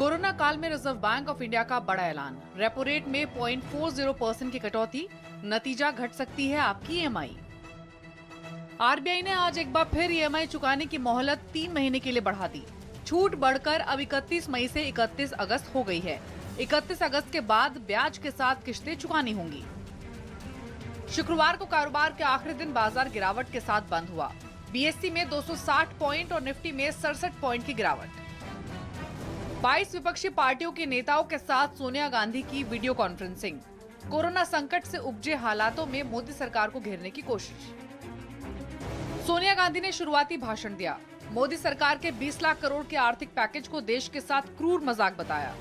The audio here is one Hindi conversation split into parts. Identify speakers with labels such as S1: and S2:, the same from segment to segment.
S1: कोरोना काल में रिजर्व बैंक ऑफ इंडिया का बड़ा ऐलान। रेपो रेट में 0.40% की कटौती, नतीजा घट सकती है आपकी ईएमआई। आरबीआई ने आज एक बार फिर ईएमआई चुकाने की मोहलत 3 महीने के लिए बढ़ा दी। छूट बढ़कर अब 31 मई से 31 अगस्त हो गई है। 31 अगस्त के बाद ब्याज के साथ किश्तें चुकानी होंगी। शुक्रवार को कारोबार के आखिरी दिन बाजार गिरावट के साथ बंद हुआ। बीएसई में 260 पॉइंट और निफ्टी में 67 पॉइंट की गिरावट। 22 विपक्षी पार्टियों के नेताओं के साथ सोनिया गांधी की वीडियो कॉन्फ्रेंसिंग। कोरोना संकट से उपजे हालातों में मोदी सरकार को घेरने की कोशिश। सोनिया गांधी ने शुरुआती भाषण दिया। मोदी सरकार के 20 लाख करोड़ के आर्थिक पैकेज को देश के साथ क्रूर मजाक बताया।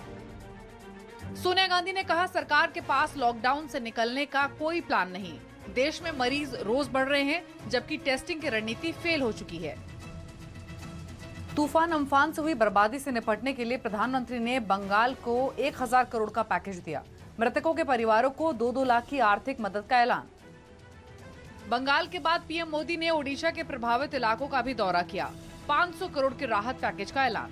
S1: सोनिया गांधी ने कहा, सरकार के पास लॉकडाउन से निकलने का कोई प्लान नहीं। देश में मरीज रोज बढ़ रहे हैं, जबकि टेस्टिंग की रणनीति फेल हो चुकी है। तूफान अम्फान से हुई बर्बादी से निपटने के लिए प्रधानमंत्री ने बंगाल को 1000 करोड़ का पैकेज दिया। मृतकों के परिवारों को 2-2 लाख की आर्थिक मदद का ऐलान। बंगाल के बाद पीएम मोदी ने ओडिशा के प्रभावित इलाकों का भी दौरा किया। 500 करोड़ के राहत पैकेज का ऐलान।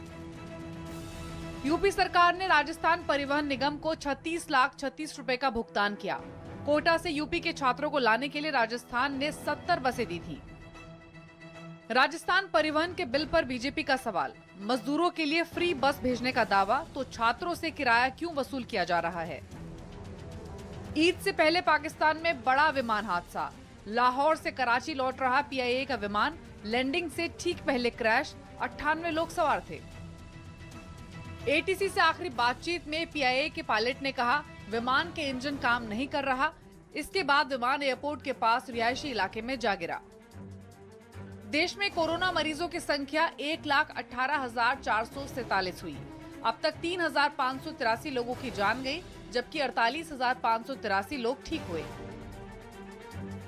S1: यूपी सरकार ने राजस्थान परिवहन निगम को 36 लाख 36 रुपए का भुगतान किया। कोटा से यूपी के छात्रों को लाने के लिए राजस्थान ने 70 बसें दी थी। राजस्थान परिवहन के बिल पर बीजेपी का सवाल। मजदूरों के लिए फ्री बस भेजने का दावा, तो छात्रों से किराया क्यों वसूल किया जा रहा है। ईद से पहले पाकिस्तान में बड़ा विमान हादसा। लाहौर से कराची लौट रहा पीआईए का विमान लैंडिंग से ठीक पहले क्रैश। 98 लोग सवार थे। एटीसी से आखिरी बातचीत में पीआईए के पायलट ने कहा, विमान के इंजन काम नहीं कर रहा। इसके बाद विमान एयरपोर्ट के पास रिहायशी इलाके में जा गिरा। देश में कोरोना मरीजों की संख्या 1,18,447 हुई। अब तक 3,583 लोगों की जान गई, जबकि 48,583 लोग ठीक हुए।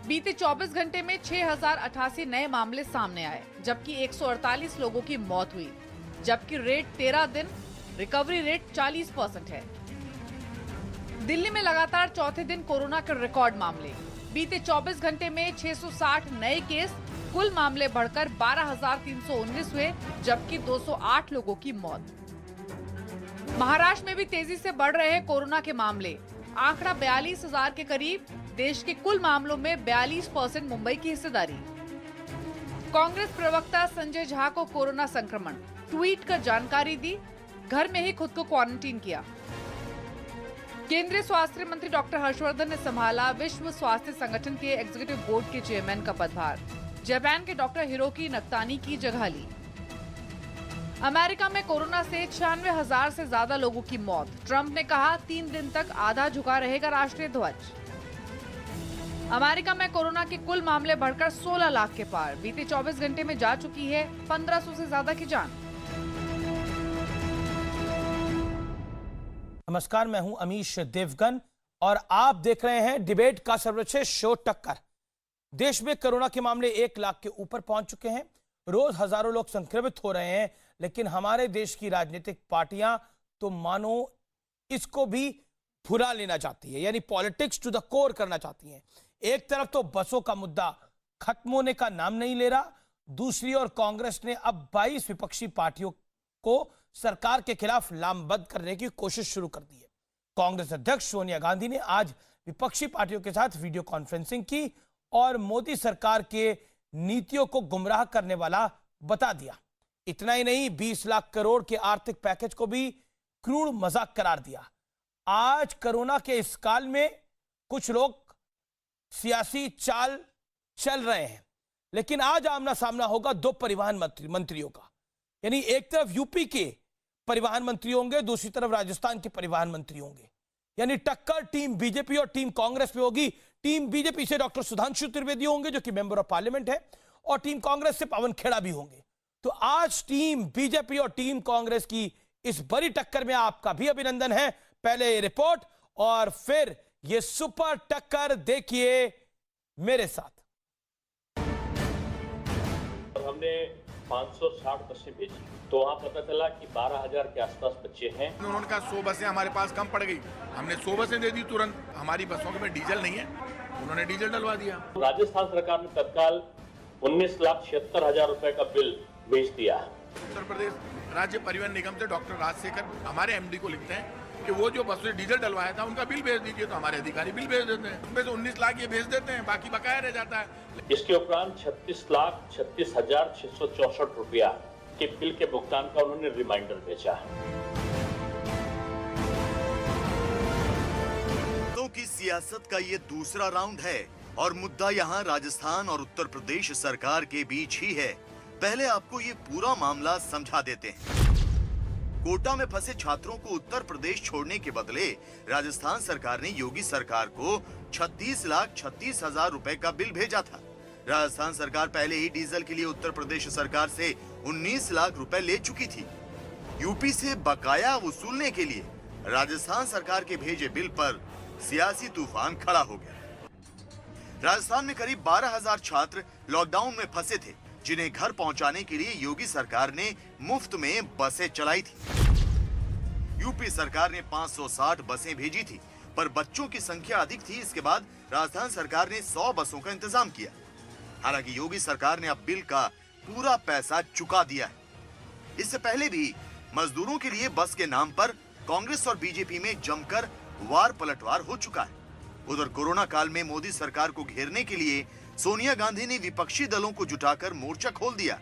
S1: बीते 24 घंटे में 6,088 नए मामले सामने आए, जबकि 148 लोगों की मौत हुई। जबकि रेट 13 दिन, रिकवरी रेट 40% है। दिल्ली में लगातार चौथे दिन कोरोना के रिकॉर्ड मामले। बीते 24 घंटे में 660 नए केस, कुल मामले बढ़कर 12,319 हुए, जबकि 208 लोगों की मौत। महाराष्ट्र में भी तेजी से बढ़ रहे हैं कोरोना के मामले। आंकड़ा 42,000 के करीब। देश के कुल मामलों में 42% मुंबई की हिस्सेदारी। कांग्रेस प्रवक्ता संजय झा को कोरोना संक्रमण, ट्वीट कर जानकारी दी। घर में ही खुद को क्वारंटीन किया। केंद्रीय स्वास्थ्य मंत्री डॉक्टर हर्षवर्धन ने संभाला विश्व स्वास्थ्य संगठन के एग्जीक्यूटिव बोर्ड के चेयरमैन का पदभार। जापान के डॉक्टर हिरोकी नकतानी की जगह ली। अमेरिका में कोरोना से 96,000 से ज्यादा लोगों की मौत। ट्रंप ने कहा, 3 दिन तक आधा झुका रहेगा राष्ट्रीय ध्वज। अमेरिका में कोरोना के कुल मामले बढ़कर 16 लाख के पार। बीते 24 घंटे में जा चुकी है 1500 से ज्यादा की जान।
S2: नमस्कार, मैं हूं अमीश देवगन और आप देख रहे हैं डिबेट का सर्वश्रेष्ठ शो टक्कर। देश में कोरोना के मामले 1 लाख के ऊपर पहुंच चुके हैं। रोज हजारों लोग संक्रमित हो रहे हैं, लेकिन हमारे देश की राजनीतिक पार्टियां तो मानो इसको भी भुला लेना चाहती है, यानी पॉलिटिक्स टू द कोर करना चाहती हैं। एक तरफ तो बसों का मुद्दा खत्म होने का नाम नहीं ले रहा, दूसरी ओर कांग्रेस ने अब 22 विपक्षी पार्टियों को सरकार के खिलाफ लामबंद करने की कोशिश शुरू कर दी है। कांग्रेस अध्यक्ष सोनिया गांधी ने आज विपक्षी पार्टियों के साथ वीडियो कॉन्फ्रेंसिंग की और मोदी सरकार के नीतियों को गुमराह करने वाला बता दिया। इतना ही नहीं, 20 लाख करोड़ के आर्थिक पैकेज को भी क्रूर मजाक करार दिया। आज कोरोना के इस काल में कुछ लोग सियासी चाल चल रहे हैं, लेकिन आज आमना सामना होगा 2 परिवहन मंत्रियों का। यानी एक तरफ यूपी के परिवहन मंत्री होंगे, दूसरी तरफ राजस्थान के परिवहन मंत्री होंगे। यानी टक्कर टीम बीजेपी और टीम कांग्रेस में होगी। टीम बीजेपी से डॉक्टर सुधांशु त्रिवेदी होंगे, जो कि मेंबर ऑफ पार्लियामेंट है, और टीम कांग्रेस से पवन खेड़ा भी होंगे। तो आज टीम बीजेपी और टीम कांग्रेस की इस बड़ी टक्कर में आपका भी अभिनंदन है। पहले ये रिपोर्ट और फिर ये सुपर टक्कर देखिए मेरे साथ।
S3: हमने 560 बसें भेजी, तो वहाँ पता चला कि 12,000 के आसपास बच्चे हैं।
S4: उन्होंने कहा 100 बसें हमारे पास कम पड़ गई। हमने 100 बसें दे दी तुरंत। हमारी बसों में डीजल नहीं है, उन्होंने डीजल डलवा दिया।
S3: राजस्थान सरकार ने तत्काल 19,76,000 रुपए का बिल भेज दिया।
S4: उत्तर प्रदेश राज्य परिवहन निगम से डॉक्टर राजशेखर हमारे एमडी को लिखते हैं कि वो जो बस में डीजल डलवाया था उनका बिल भेज दीजिए, तो हमारे अधिकारी बिल भेज देते हैं। उनमें से 19 लाख ये भेज देते हैं, बाकी बकाया रह जाता है।
S3: इसके उपरांत 36,36,664 रुपया के बिल के भुगतान का उन्होंने रिमाइंडर भेजा है।
S5: की सियासत का ये दूसरा राउंड है और मुद्दा यहाँ राजस्थान और उत्तर प्रदेश सरकार के बीच ही है। पहले आपको ये पूरा मामला समझा देते हैं। कोटा में फंसे छात्रों को उत्तर प्रदेश छोड़ने के बदले राजस्थान सरकार ने योगी सरकार को 36,36,000 रुपए का बिल भेजा था। राजस्थान सरकार पहले ही डीजल के लिए उत्तर प्रदेश सरकार से 19 लाख रुपए ले चुकी थी। यूपी से बकाया वसूलने के लिए राजस्थान सरकार के भेजे बिल पर सियासी तूफान खड़ा हो गया। राजस्थान में करीब 12,000 छात्र लॉकडाउन में फंसे थे, जिन्हें घर पहुंचाने के लिए योगी सरकार ने मुफ्त में बसें चलाई थी। यूपी सरकार ने 560 बसें भेजी थी, पर बच्चों की संख्या अधिक थी। इसके बाद राजस्थान सरकार ने 100 बसों का इंतजाम किया। हालांकि योगी सरकार ने अब बिल का पूरा पैसा चुका दिया है। इससे पहले भी मजदूरों के लिए बस के नाम पर कांग्रेस और बीजेपी में जमकर वार पलटवार हो चुका है। उधर कोरोना काल में मोदी सरकार को घेरने के लिए सोनिया गांधी ने विपक्षी दलों को जुटाकर मोर्चा खोल दिया।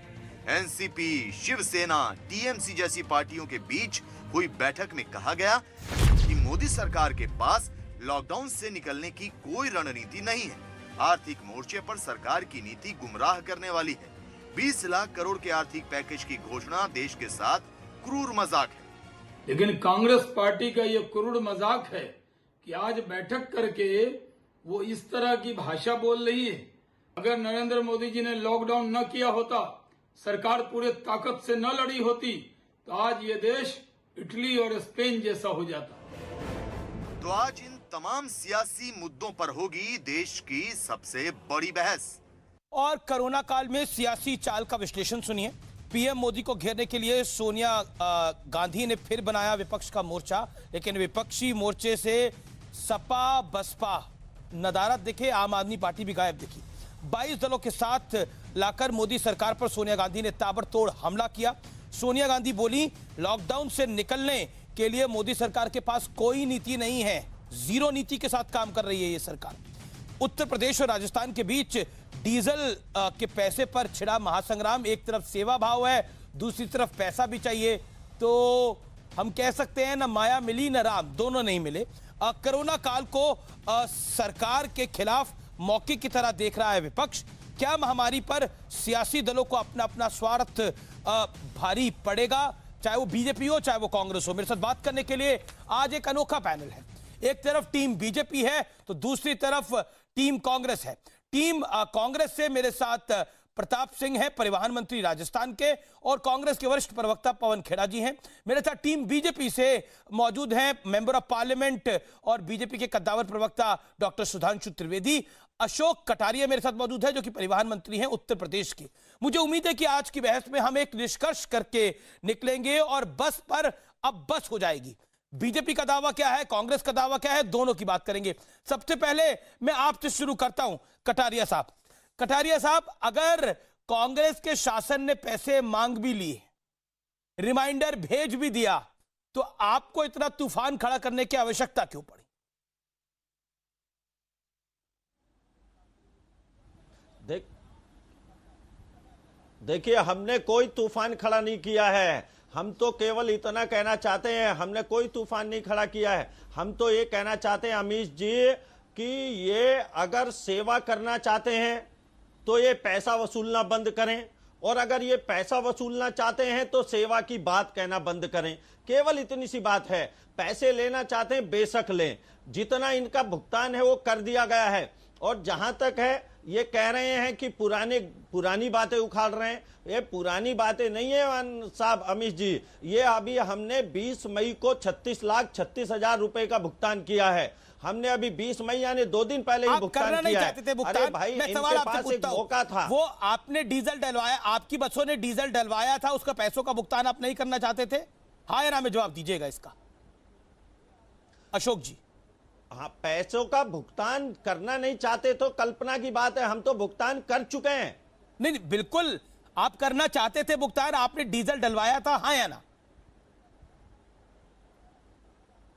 S5: एनसीपी, शिवसेना, टीएमसी जैसी पार्टियों के बीच हुई बैठक में कहा गया कि मोदी सरकार के पास लॉकडाउन से निकलने की कोई रणनीति नहीं है। आर्थिक मोर्चे पर सरकार की नीति गुमराह करने वाली है। 20 लाख करोड़ के आर्थिक पैकेज की घोषणा देश के साथ क्रूर मजाक है।
S6: लेकिन कांग्रेस पार्टी का ये क्रूर मजाक है कि आज बैठक करके वो इस तरह की भाषा बोल रही है। अगर नरेंद्र मोदी जी ने लॉकडाउन न किया होता, सरकार पूरे ताकत से न लड़ी होती, तो आज ये देश इटली और स्पेन जैसा हो जाता।
S5: तो आज इन तमाम सियासी मुद्दों पर होगी देश की सबसे बड़ी बहस।
S2: और कोरोना काल में सियासी चाल का विश्लेषण सुनिए। पीएम मोदी को घेरने के लिए सोनिया गांधी ने फिर बनाया विपक्ष का मोर्चा, लेकिन विपक्षी मोर्चे से सपा बसपा नदारद दिखे, आम आदमी पार्टी भी गायब दिखी। 22 दलों के साथ लाकर मोदी सरकार पर सोनिया गांधी ने ताबड़तोड़ हमला किया। सोनिया गांधी बोली, लॉकडाउन से निकलने के लिए मोदी सरकार के पास कोई नीति नहीं है, जीरो नीति के साथ काम कर रही है ये सरकार। उत्तर प्रदेश और राजस्थान के बीच डीजल के पैसे पर छिड़ा महासंग्राम। एक तरफ सेवा भाव है, दूसरी तरफ पैसा भी चाहिए, तो हम कह सकते हैं ना माया मिली न राम, दोनों नहीं मिले। कोरोना काल को सरकार के खिलाफ मौके की तरह देख रहा है विपक्ष। क्या महामारी पर सियासी दलों को अपना अपना स्वार्थ भारी पड़ेगा, चाहे वो बीजेपी हो चाहे वो कांग्रेस हो? मेरे साथ बात करने के लिए आज एक अनोखा पैनल है। एक तरफ टीम बीजेपी है तो दूसरी तरफ टीम कांग्रेस है। टीम कांग्रेस से मेरे साथ प्रताप सिंह है, परिवहन मंत्री राजस्थान के, और कांग्रेस के वरिष्ठ प्रवक्ता पवन खेड़ा जी हैं। मेरे साथ टीम बीजेपी से मौजूद हैं मेंबर ऑफ पार्लियामेंट और बीजेपी के कद्दावर प्रवक्ता डॉक्टर सुधांशु त्रिवेदी। अशोक कटारिया मेरे साथ मौजूद है जो कि परिवहन मंत्री हैं उत्तर प्रदेश के। मुझे उम्मीद है कि आज की बहस में हम एक निष्कर्ष करके निकलेंगे और बस पर अब बस हो जाएगी। बीजेपी का दावा क्या है, कांग्रेस का दावा क्या है, दोनों की बात करेंगे। सबसे पहले मैं आपसे शुरू करता हूं, कटारिया साहब। कटारिया साहब, अगर कांग्रेस के शासन ने पैसे मांग भी लिए, रिमाइंडर भेज भी दिया, तो आपको इतना तूफान खड़ा करने की आवश्यकता क्यों पड़ी?
S7: देखिए, हमने कोई तूफान खड़ा नहीं किया है। हम तो केवल इतना कहना चाहते हैं, हमने कोई तूफान नहीं खड़ा किया है। हम तो ये कहना चाहते हैं अमीश जी कि ये अगर सेवा करना चाहते हैं तो ये पैसा वसूलना बंद करें, और अगर ये पैसा वसूलना चाहते हैं तो सेवा की बात कहना बंद करें। केवल इतनी सी बात है। पैसे लेना चाहते हैं बेशक लें, जितना इनका भुगतान है वो कर दिया गया है। और जहां तक है ये कह रहे हैं कि पुरानी बातें उखाड़ रहे हैं, ये पुरानी बातें नहीं है साहब अमीश जी। ये अभी हमने 20 मई को 36,36,000 रुपए का भुगतान किया है। हमने अभी 20 मई यानी 2 दिन पहले ही भुगतान किया है। अरे भाई, इनके पास एक मौका था।
S2: वो आपने डीजल डलवाया, आपकी बसों ने डीजल डलवाया था, उसका पैसों का भुगतान आप नहीं करना चाहते थे? हाँ या ना में जवाब दीजिएगा इसका। अशोक जी।
S7: हाँ, पैसों का भुगतान करना नहीं चाहते तो कल्पना की बात है, हम तो भुगतान कर चुके हैं।
S2: नहीं, बिल्कुल आप करना चाहते थे भुगतान, आपने डीजल डलवाया था, हाँ या ना?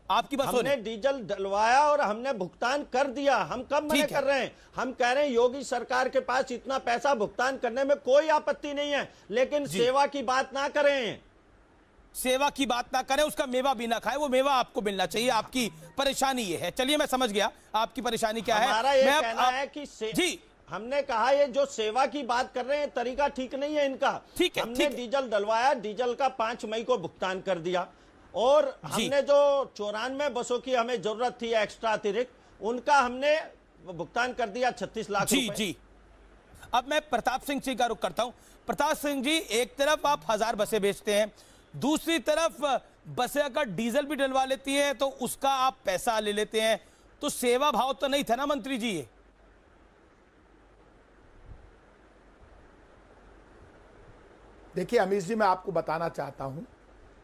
S2: आपकी बसों
S7: हमने डीजल डलवाया और हमने भुगतान कर दिया। हम कब मना कर रहे हैं? हम कह रहे हैं योगी सरकार के पास इतना पैसा भुगतान करने में कोई आपत्ति नहीं है, लेकिन सेवा की बात ना करें।
S2: सेवा की बात ना करें, उसका मेवा भी ना खाए, वो मेवा आपको मिलना चाहिए। आपकी परेशानी ये है। चलिए मैं समझ गया आपकी परेशानी क्या है।
S7: हमारा ये कहना है कि
S2: जी
S7: हमने कहा ये जो सेवा की बात कर रहे हैं तरीका ठीक नहीं है इनका।
S2: ठीक है,
S7: हमने डीजल डलवाया, डीजल का 5 मई को भुगतान कर दिया, और हमने जो 94 बसों की हमें जरूरत थी एक्स्ट्रा अतिरिक्त, उनका हमने भुगतान कर दिया 36 लाख
S2: जी
S7: रुपए।
S2: जी। अब मैं प्रताप सिंह जी का रुख करता हूं। प्रताप सिंह जी, एक तरफ आप 1000 बसें बेचते हैं, दूसरी तरफ बसें अगर डीजल भी डलवा लेती हैं तो उसका आप पैसा ले लेते हैं, तो सेवा भाव तो नहीं था ना मंत्री जी ये?
S8: देखिए अमीश जी, मैं आपको बताना चाहता हूं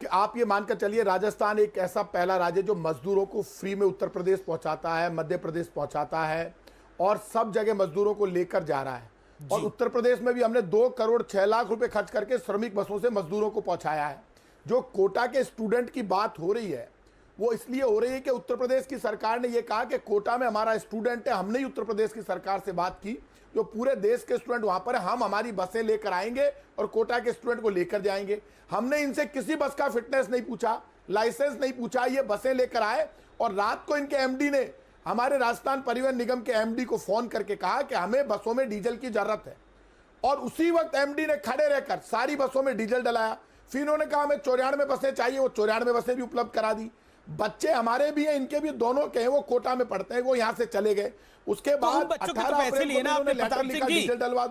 S8: कि आप ये मानकर चलिए, राजस्थान एक ऐसा पहला राज्य जो मजदूरों को फ्री में उत्तर प्रदेश पहुंचाता है, मध्य प्रदेश पहुंचाता है, और सब जगह मजदूरों को लेकर जा रहा है। और उत्तर प्रदेश में भी हमने 2 करोड़ 6 लाख रुपए खर्च करके श्रमिक बसों से मजदूरों को पहुंचाया है। जो कोटा के स्टूडेंट की बात हो रही है, वो इसलिए हो रही है कि उत्तर प्रदेश की सरकार ने यह कहा कि कोटा में हमारा स्टूडेंट है। हमने ही उत्तर प्रदेश की सरकार से बात की, जो पूरे देश के स्टूडेंट वहां पर है, हम हमारी बसें लेकर आएंगे और कोटा के स्टूडेंट को लेकर जाएंगे। हमने इनसे किसी बस का फिटनेस नहीं पूछा, लाइसेंस नहीं पूछा, ये बसें लेकर आए। और रात को इनके एमडी ने हमारे राजस्थान परिवहन निगम के एमडी को फोन करके कहा कि हमें बसों में डीजल की जरूरत है, और उसी वक्त एमडी ने खड़े रहकर सारी बसों में डीजल डलाया। फिर उन्होंने कहा हमें 94 बसें चाहिए, वो 94 बसें भी उपलब्ध करा दी। बच्चे हमारे भी हैं, इनके भी, दोनों के हैं, वो कोटा में पढ़ते हैं, वो यहाँ से चले गए। उसके बाद
S2: बच्चों के तो पैसे लिए ना आपने प्रताप सिंह जी।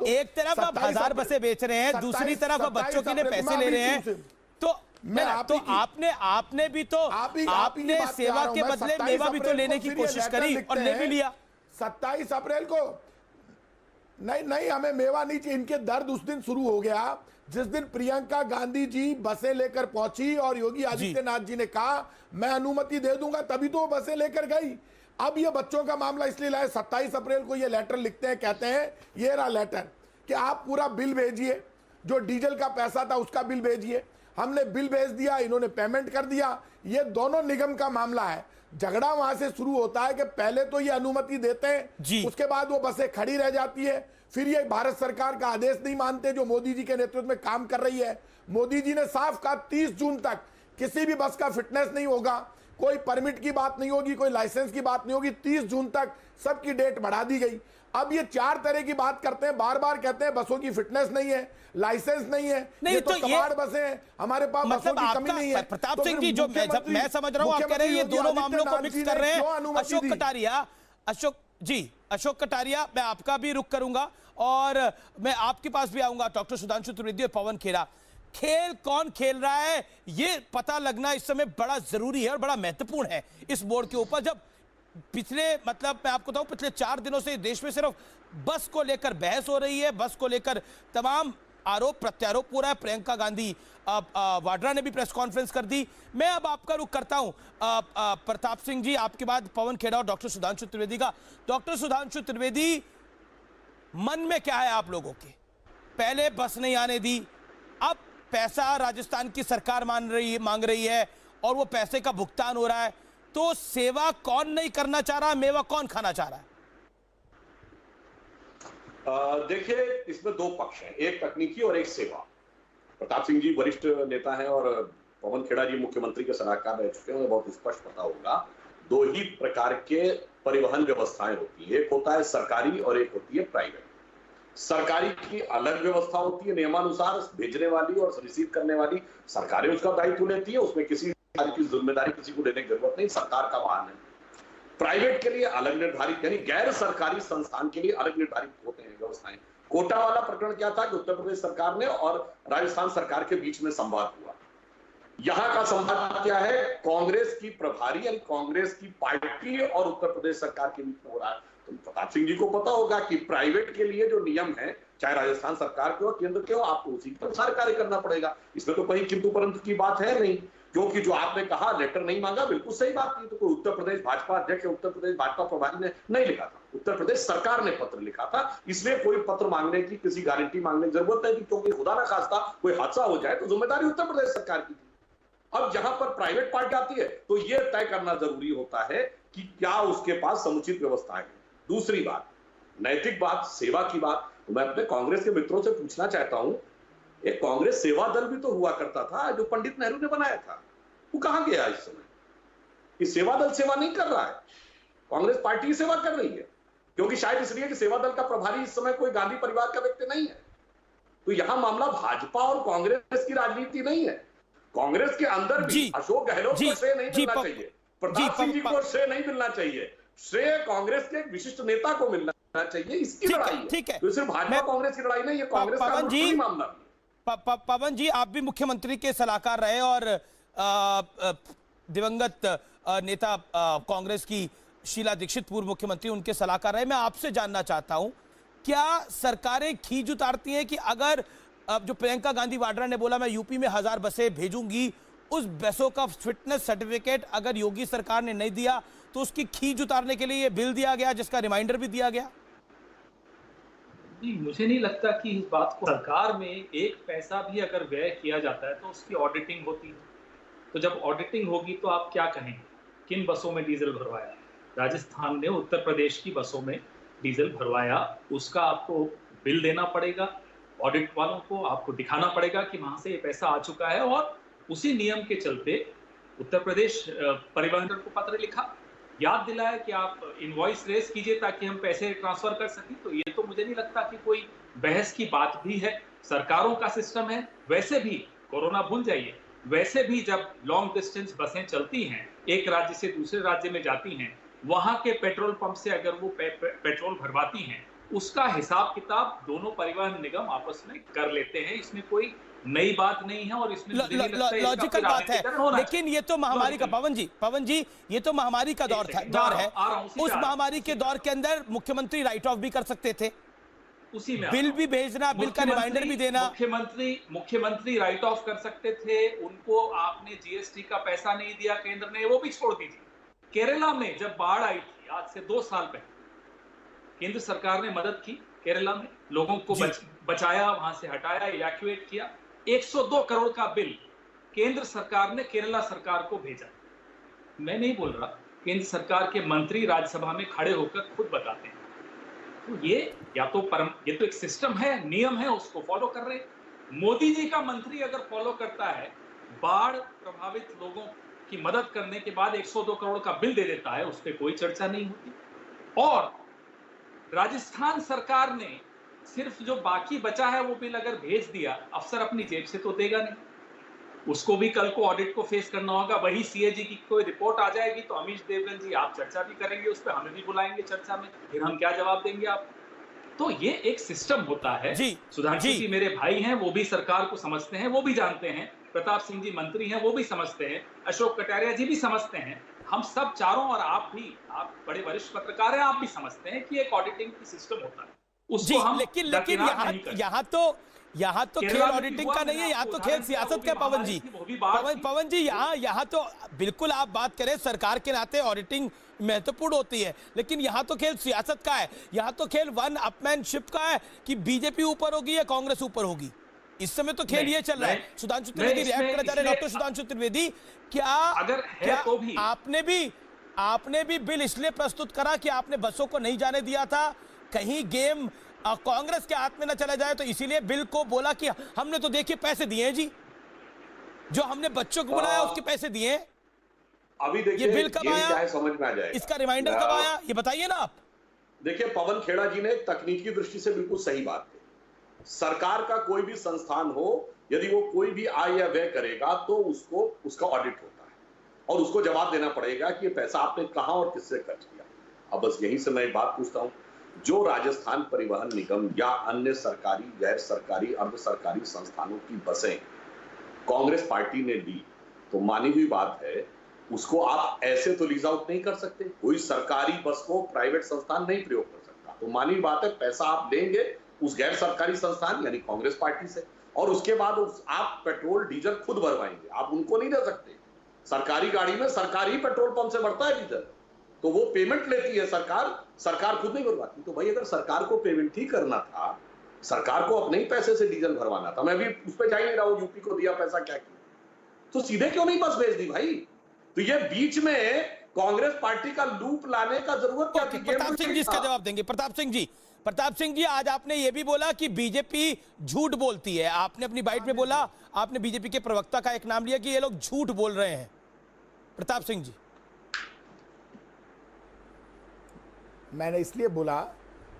S2: एक तरफ आप 1000 बसें बेच रहे हैं, दूसरी तरफ आप बच्चों के लिए पैसे ले रहे हैं, तो आपने भी तो आपने सेवा के बदले मेवा भी तो लेने की कोशिश करी और ले भी लिया।
S8: 27 अप्रैल को नहीं, हमें मेवा नहीं चाहिए। इनके दर्द उस दिन शुरू हो गया जिस दिन प्रियंका गांधी जी बसें लेकर पहुंची और योगी आदित्यनाथ जी ने कहा मैं अनुमति दे दूंगा, तभी तो वो बसें लेकर गई। अब ये बच्चों का मामला इसलिए लाए, 27 अप्रैल को ये लेटर लिखते हैं, कहते हैं ये रहा लेटर कि आप पूरा बिल भेजिए, जो डीजल का पैसा था उसका बिल भेजिए। हमने बिल भेज दिया, इन्होंने पेमेंट कर दिया। ये दोनों निगम का मामला है। झगड़ा वहां से शुरू होता है कि पहले तो ये अनुमति देते हैं, उसके बाद वो बसें खड़ी रह जाती है, फिर ये भारत सरकार का आदेश नहीं मानते जो मोदी जी के नेतृत्व में काम कर रही है। मोदी जी ने साफ कहा 30 जून तक किसी भी बस का फिटनेस नहीं होगा, कोई परमिट की बात नहीं होगी, कोई लाइसेंस की बात नहीं होगी। 30 जून तक सबकी डेट बढ़ा दी गई। अब ये 4 तरह की बात करते हैं, बार बार कहते हैं बसों की फिटनेस नहीं है, लाइसेंस नहीं है,
S2: नहीं तो
S8: कबाड़ बसें हैं, हमारे पास बसों की कमी नहीं है।
S2: प्रताप सिंह जी, जो मैं समझ रहा हूं, आप कह रहे हैं ये दोनों मामलों को मिक्स कर रहे हैं। अशोक कटारिया, मैं आपका भी रुख करूंगा और मैं आपके पास भी आऊंगा। डॉक्टर सुधांशु त्रिवेदी और पवन खेड़ा, खेल कौन खेल रहा है ये पता लगना इस समय बड़ा जरूरी है और बड़ा महत्वपूर्ण है इस बोर्ड के ऊपर। जब पिछले मैं आपको बताऊं, पिछले 4 दिनों से देश में सिर्फ बस को लेकर बहस हो रही है, बस को लेकर तमाम आरोप प्रत्यारोप हो रहा है। प्रियंका गांधी वाड्रा ने भी प्रेस कॉन्फ्रेंस कर दी। मैं अब आपका रुख करता हूं प्रताप सिंह जी, आपके बाद पवन खेड़ा और डॉक्टर सुधांशु त्रिवेदी का। डॉक्टर सुधांशु त्रिवेदी, मन में क्या है आप लोगों के? पहले बस नहीं आने दी, अब पैसा राजस्थान की सरकार मांग रही है और वो पैसे का भुगतान हो रहा है, तो सेवा कौन नहीं करना चाह रहा, मेवा कौन खाना चाह रहा है?
S9: देखिए, इसमें 2 पक्ष हैं, एक तकनीकी और एक सेवा। प्रताप सिंह जी वरिष्ठ नेता हैं और पवन खेड़ा जी मुख्यमंत्री के सलाहकार रह चुके हैं, उन्हें बहुत स्पष्ट पता होगा 2 ही प्रकार के परिवहन व्यवस्थाएं होती है, एक होता है सरकारी और एक होती है प्राइवेट। सरकारी की अलग व्यवस्था होती है नियमानुसार, भेजने वाली और रिसीव करने वाली सरकारें उसका दायित्व लेती है, उसमें किसी की जिम्मेदारी किसी को लेने की जरूरत नहीं, सरकार का वाहन है। प्राइवेट के लिए अलग निर्धारित, यानी गैर सरकारी संस्थान के लिए अलग निर्धारित होते हैं व्यवस्थाएं। कोटा वाला प्रकरण क्या था कि उत्तर प्रदेश सरकार ने और राजस्थान सरकार के बीच में संवाद हुआ। यहां का संवाद क्या है? कांग्रेस की प्रभारी यानी कांग्रेस की पार्टी और उत्तर प्रदेश सरकार के बीच में हो रहा है। तो प्रताप सिंह जी को पता होगा कि प्राइवेट के लिए जो नियम है चाहे राजस्थान सरकार के हो, केंद्र के हो, आपको उसी पर सारे कार्य करना पड़ेगा। इसमें तो कहीं किंतु परंतु की बात है नहीं, क्योंकि जो आपने कहा लेटर नहीं मांगा, बिल्कुल सही बात नहीं। तो कोई उत्तर प्रदेश भाजपा अध्यक्ष, उत्तर प्रदेश भाजपा प्रभारी ने नहीं लिखा था, उत्तर प्रदेश सरकार ने पत्र लिखा था। इसलिए कोई पत्र मांगने की, किसी गारंटी मांगने की जरूरत नहीं थी, क्योंकि खुदा ना खास्ता कोई हादसा हो जाए तो जिम्मेदारी उत्तर प्रदेश सरकार की थी। अब जहां पर प्राइवेट पार्टी आती है तो यह तय करना जरूरी होता है कि क्या उसके पास समुचित व्यवस्थाएं हैं। दूसरी बात, नैतिक बात, सेवा की बात, तो मैं अपने कांग्रेस के मित्रों से पूछना चाहता हूं, एक कांग्रेस सेवा दल भी तो हुआ करता था जो पंडित नेहरू ने बनाया था, वो कहां गया इस समय? ये सेवा दल सेवा नहीं कर रहा है, कांग्रेस पार्टी सेवा कर रही है, क्योंकि शायद इसलिए कि सेवा दल का प्रभारी इस समय कोई गांधी परिवार का व्यक्ति नहीं है। तो यहां मामला भाजपा और कांग्रेस की राजनीति नहीं है। कांग्रेस के अंदर भी अशोक गहलोत को श्रेय नहीं मिलना चाहिए, प्रताप सिंह जी को श्रेय नहीं मिलना चाहिए, श्रेय कांग्रेस के एक विशिष्ट नेता को मिलना चाहिए। इसकी लड़ाई है,
S2: ठीक है।
S9: तो सिर्फ भाजपा कांग्रेस की लड़ाई नहीं, ये कांग्रेस का मामला है।
S2: पवन जी, आप भी मुख्यमंत्री के सलाहकार रहे और दिवंगत नेता कांग्रेस की शीला दीक्षित, पूर्व मुख्यमंत्री, उनके सलाहकार रहे। मैं आपसे जानना चाहता हूं, क्या सरकारें खींच उतारती हैं कि अगर जो प्रियंका गांधी वाड्रा ने बोला मैं यूपी में 1000 बसें भेजूंगी, उस बसों का फिटनेस सर्टिफिकेट अगर योगी सरकार ने नहीं दिया तो उसकी खींच उतारने के लिए ये बिल दिया गया, जिसका रिमाइंडर भी दिया गया?
S10: नहीं, मुझे नहीं लगता कि इस बात को, सरकार में एक पैसा भी अगर व्यय किया जाता है तो उसकी ऑडिटिंग होती है। तो जब ऑडिटिंग होगी तो आप क्या कहेंगे, किन बसों में डीजल भरवाया? राजस्थान ने उत्तर प्रदेश की बसों में डीजल भरवाया, उसका आपको बिल देना पड़ेगा, ऑडिट वालों को आपको दिखाना पड़ेगा कि वहां से ये पैसा आ चुका है। और उसी नियम के चलते उत्तर प्रदेश परिवहन को पत्र लिखा, याद दिलाया कि आप इनवॉइस रेस कीजिए ताकि हम पैसे ट्रांसफर कर सकें। तो ये तो मुझे नहीं लगता कि कोई बहस की बात भी है, सरकारों का सिस्टम है। वैसे भी कोरोना भूल जाइए, वैसे भी जब लॉन्ग डिस्टेंस बसें चलती हैं, एक राज्य से दूसरे राज्य में जाती हैं, वहां के पेट्रोल पंप से अगर वो पेट्रोल भरवाती हैं, उसका हिसाब किताब दोनों परिवहन निगम आपस में कर लेते हैं। इसमें कोई नई बात नहीं है और इसमें
S2: लॉजिकल बात है। लेकिन ये तो महामारी का, पवन जी ये तो महामारी का दौर है। उस महामारी के दौर के अंदर मुख्यमंत्री राइट ऑफ भी कर सकते थे,
S10: उसी में
S2: बिल भी भेजना, बिल का रिमाइंडर भी देना।
S10: मुख्यमंत्री राइट ऑफ कर सकते थे। उनको आपने जीएसटी का पैसा नहीं दिया केंद्र ने, वो भी छोड़ दीजिए। केरला में जब बाढ़ आई थी आज से 2 साल पहले, केंद्र सरकार ने मदद की, केरला में लोगों को बचाया, वहां से हटाया, इवैक्यूएट किया। 102 करोड़ का बिल केंद्र सरकार ने केरला सरकार को भेजा। मैं नहीं बोल रहा, केंद्र सरकार के मंत्री राज्यसभा में खड़े होकर खुद बताते हैं। तो ये या तो ये तो एक सिस्टम है, नियम है, उसको फॉलो कर रहे। मोदी जी का मंत्री अगर फॉलो करता है, बाढ़ प्रभावित लोगों की मदद करने के बाद 102 करोड़ का बिल दे देता है, उस पर कोई चर्चा नहीं होती। और राजस्थान सरकार ने सिर्फ जो बाकी बचा है वो बिल अगर भेज दिया, अफसर अपनी जेब से तो देगा नहीं, उसको भी कल को ऑडिट को फेस करना होगा। वही सीएजी की कोई रिपोर्ट आ जाएगी तो अमीश देवगन जी आप चर्चा भी करेंगे उस पर, हमें भी बुलाएंगे चर्चा में, फिर हम क्या जवाब देंगे आप? तो ये एक सिस्टम होता है। सुधांशु जी मेरे भाई हैं, वो भी सरकार को समझते हैं, वो भी जानते हैं। प्रताप सिंह जी मंत्री हैं, वो भी समझते हैं। अशोक कटारिया जी भी समझते हैं। हम सब चारों, और आप भी, आप बड़े वरिष्ठ पत्रकार हैं, आप भी समझते हैं कि एक ऑडिटिंग की सिस्टम होता है, उसको हम
S2: लेकिन यहाँ तो खेल ऑडिटिंग का नहीं है, यहाँ तो खेल सियासत का। पवन जी यहाँ तो बिल्कुल आप बात करें, सरकार के नाते ऑडिटिंग महत्वपूर्ण होती है, लेकिन यहाँ तो खेल सियासत का है। यहाँ तो खेल वन अपमैनशिप का है कि बीजेपी ऊपर होगी या कांग्रेस ऊपर होगी। इस समय तो खेल ये चल रहा है। सुधांशु त्रिवेदी रिएक्ट करना चाह रहे। डॉक्टर सुधांशु त्रिवेदी, क्या आपने भी बिल इसलिए प्रस्तुत करा कि आपने बसों को नहीं जाने दिया था, कहीं गेम कांग्रेस के हाथ में न चला जाए, तो इसीलिए बिल को बोला कि हमने तो देखिए पैसे दिए हैं जी, जो हमने बच्चों को बुलाया उसके पैसे दिए।
S9: अभी देखिए
S2: ये बिल कब आया,
S9: समझ में आ जाएगा,
S2: इसका रिमाइंडर कब आया, ये बताइए ना आप।
S9: देखिए पवन खेड़ा जी ने तकनीकी दृष्टि से बिल्कुल सही बात की। सरकार का कोई भी संस्थान हो, यदि वो कोई भी आय या व्यय करेगा तो उसका ऑडिट होता है और उसको जवाब देना पड़ेगा कि ये पैसा आपने कहां और किससे खर्च किया। अब बस यहीं से मैं एक बात पूछता हूं, जो राजस्थान परिवहन निगम या अन्य सरकारी, गैर सरकारी, अर्ध सरकारी संस्थानों की बसें कांग्रेस पार्टी ने ली, तो मानी हुई बात है, उसको आप ऐसे तो लीज आउट नहीं कर सकते। कोई सरकारी बस को प्राइवेट संस्थान नहीं प्रयोग कर सकता। तो मानी हुई बात है, पैसा आप लेंगे उस गैर सरकारी संस्थान यानी कांग्रेस पार्टी से, और उसके बाद आप पेट्रोल डीजल खुद भरवाएंगे, आप उनको नहीं दे सकते। सरकारी गाड़ी में सरकारी पेट्रोल पंप से बढ़ता है डीजल, तो वो पेमेंट लेती है सरकार खुद नहीं भरवाती। तो भाई अगर सरकार को पेमेंट ही करना था, सरकार को अपने ही पैसे से डीजल भरवाना था, मैं भी उस पर जा ही नहीं रहा हूं, यूपी को दिया पैसा क्या किया, तो सीधे क्यों नहीं बस भेज दी भाई? तो ये बीच में कांग्रेस पार्टी का लूप लाने का जरूरत क्या थी?
S2: प्रताप सिंह जी इसका जवाब देंगे। प्रताप सिंह जी आज आपने ये भी बोला कि बीजेपी झूठ बोलती है, आपने अपनी बाइट में बोला, आपने बीजेपी के प्रवक्ता का एक नाम लिया कि ये लोग झूठ बोल रहे हैं। प्रताप सिंह जी,
S8: मैंने इसलिए बोला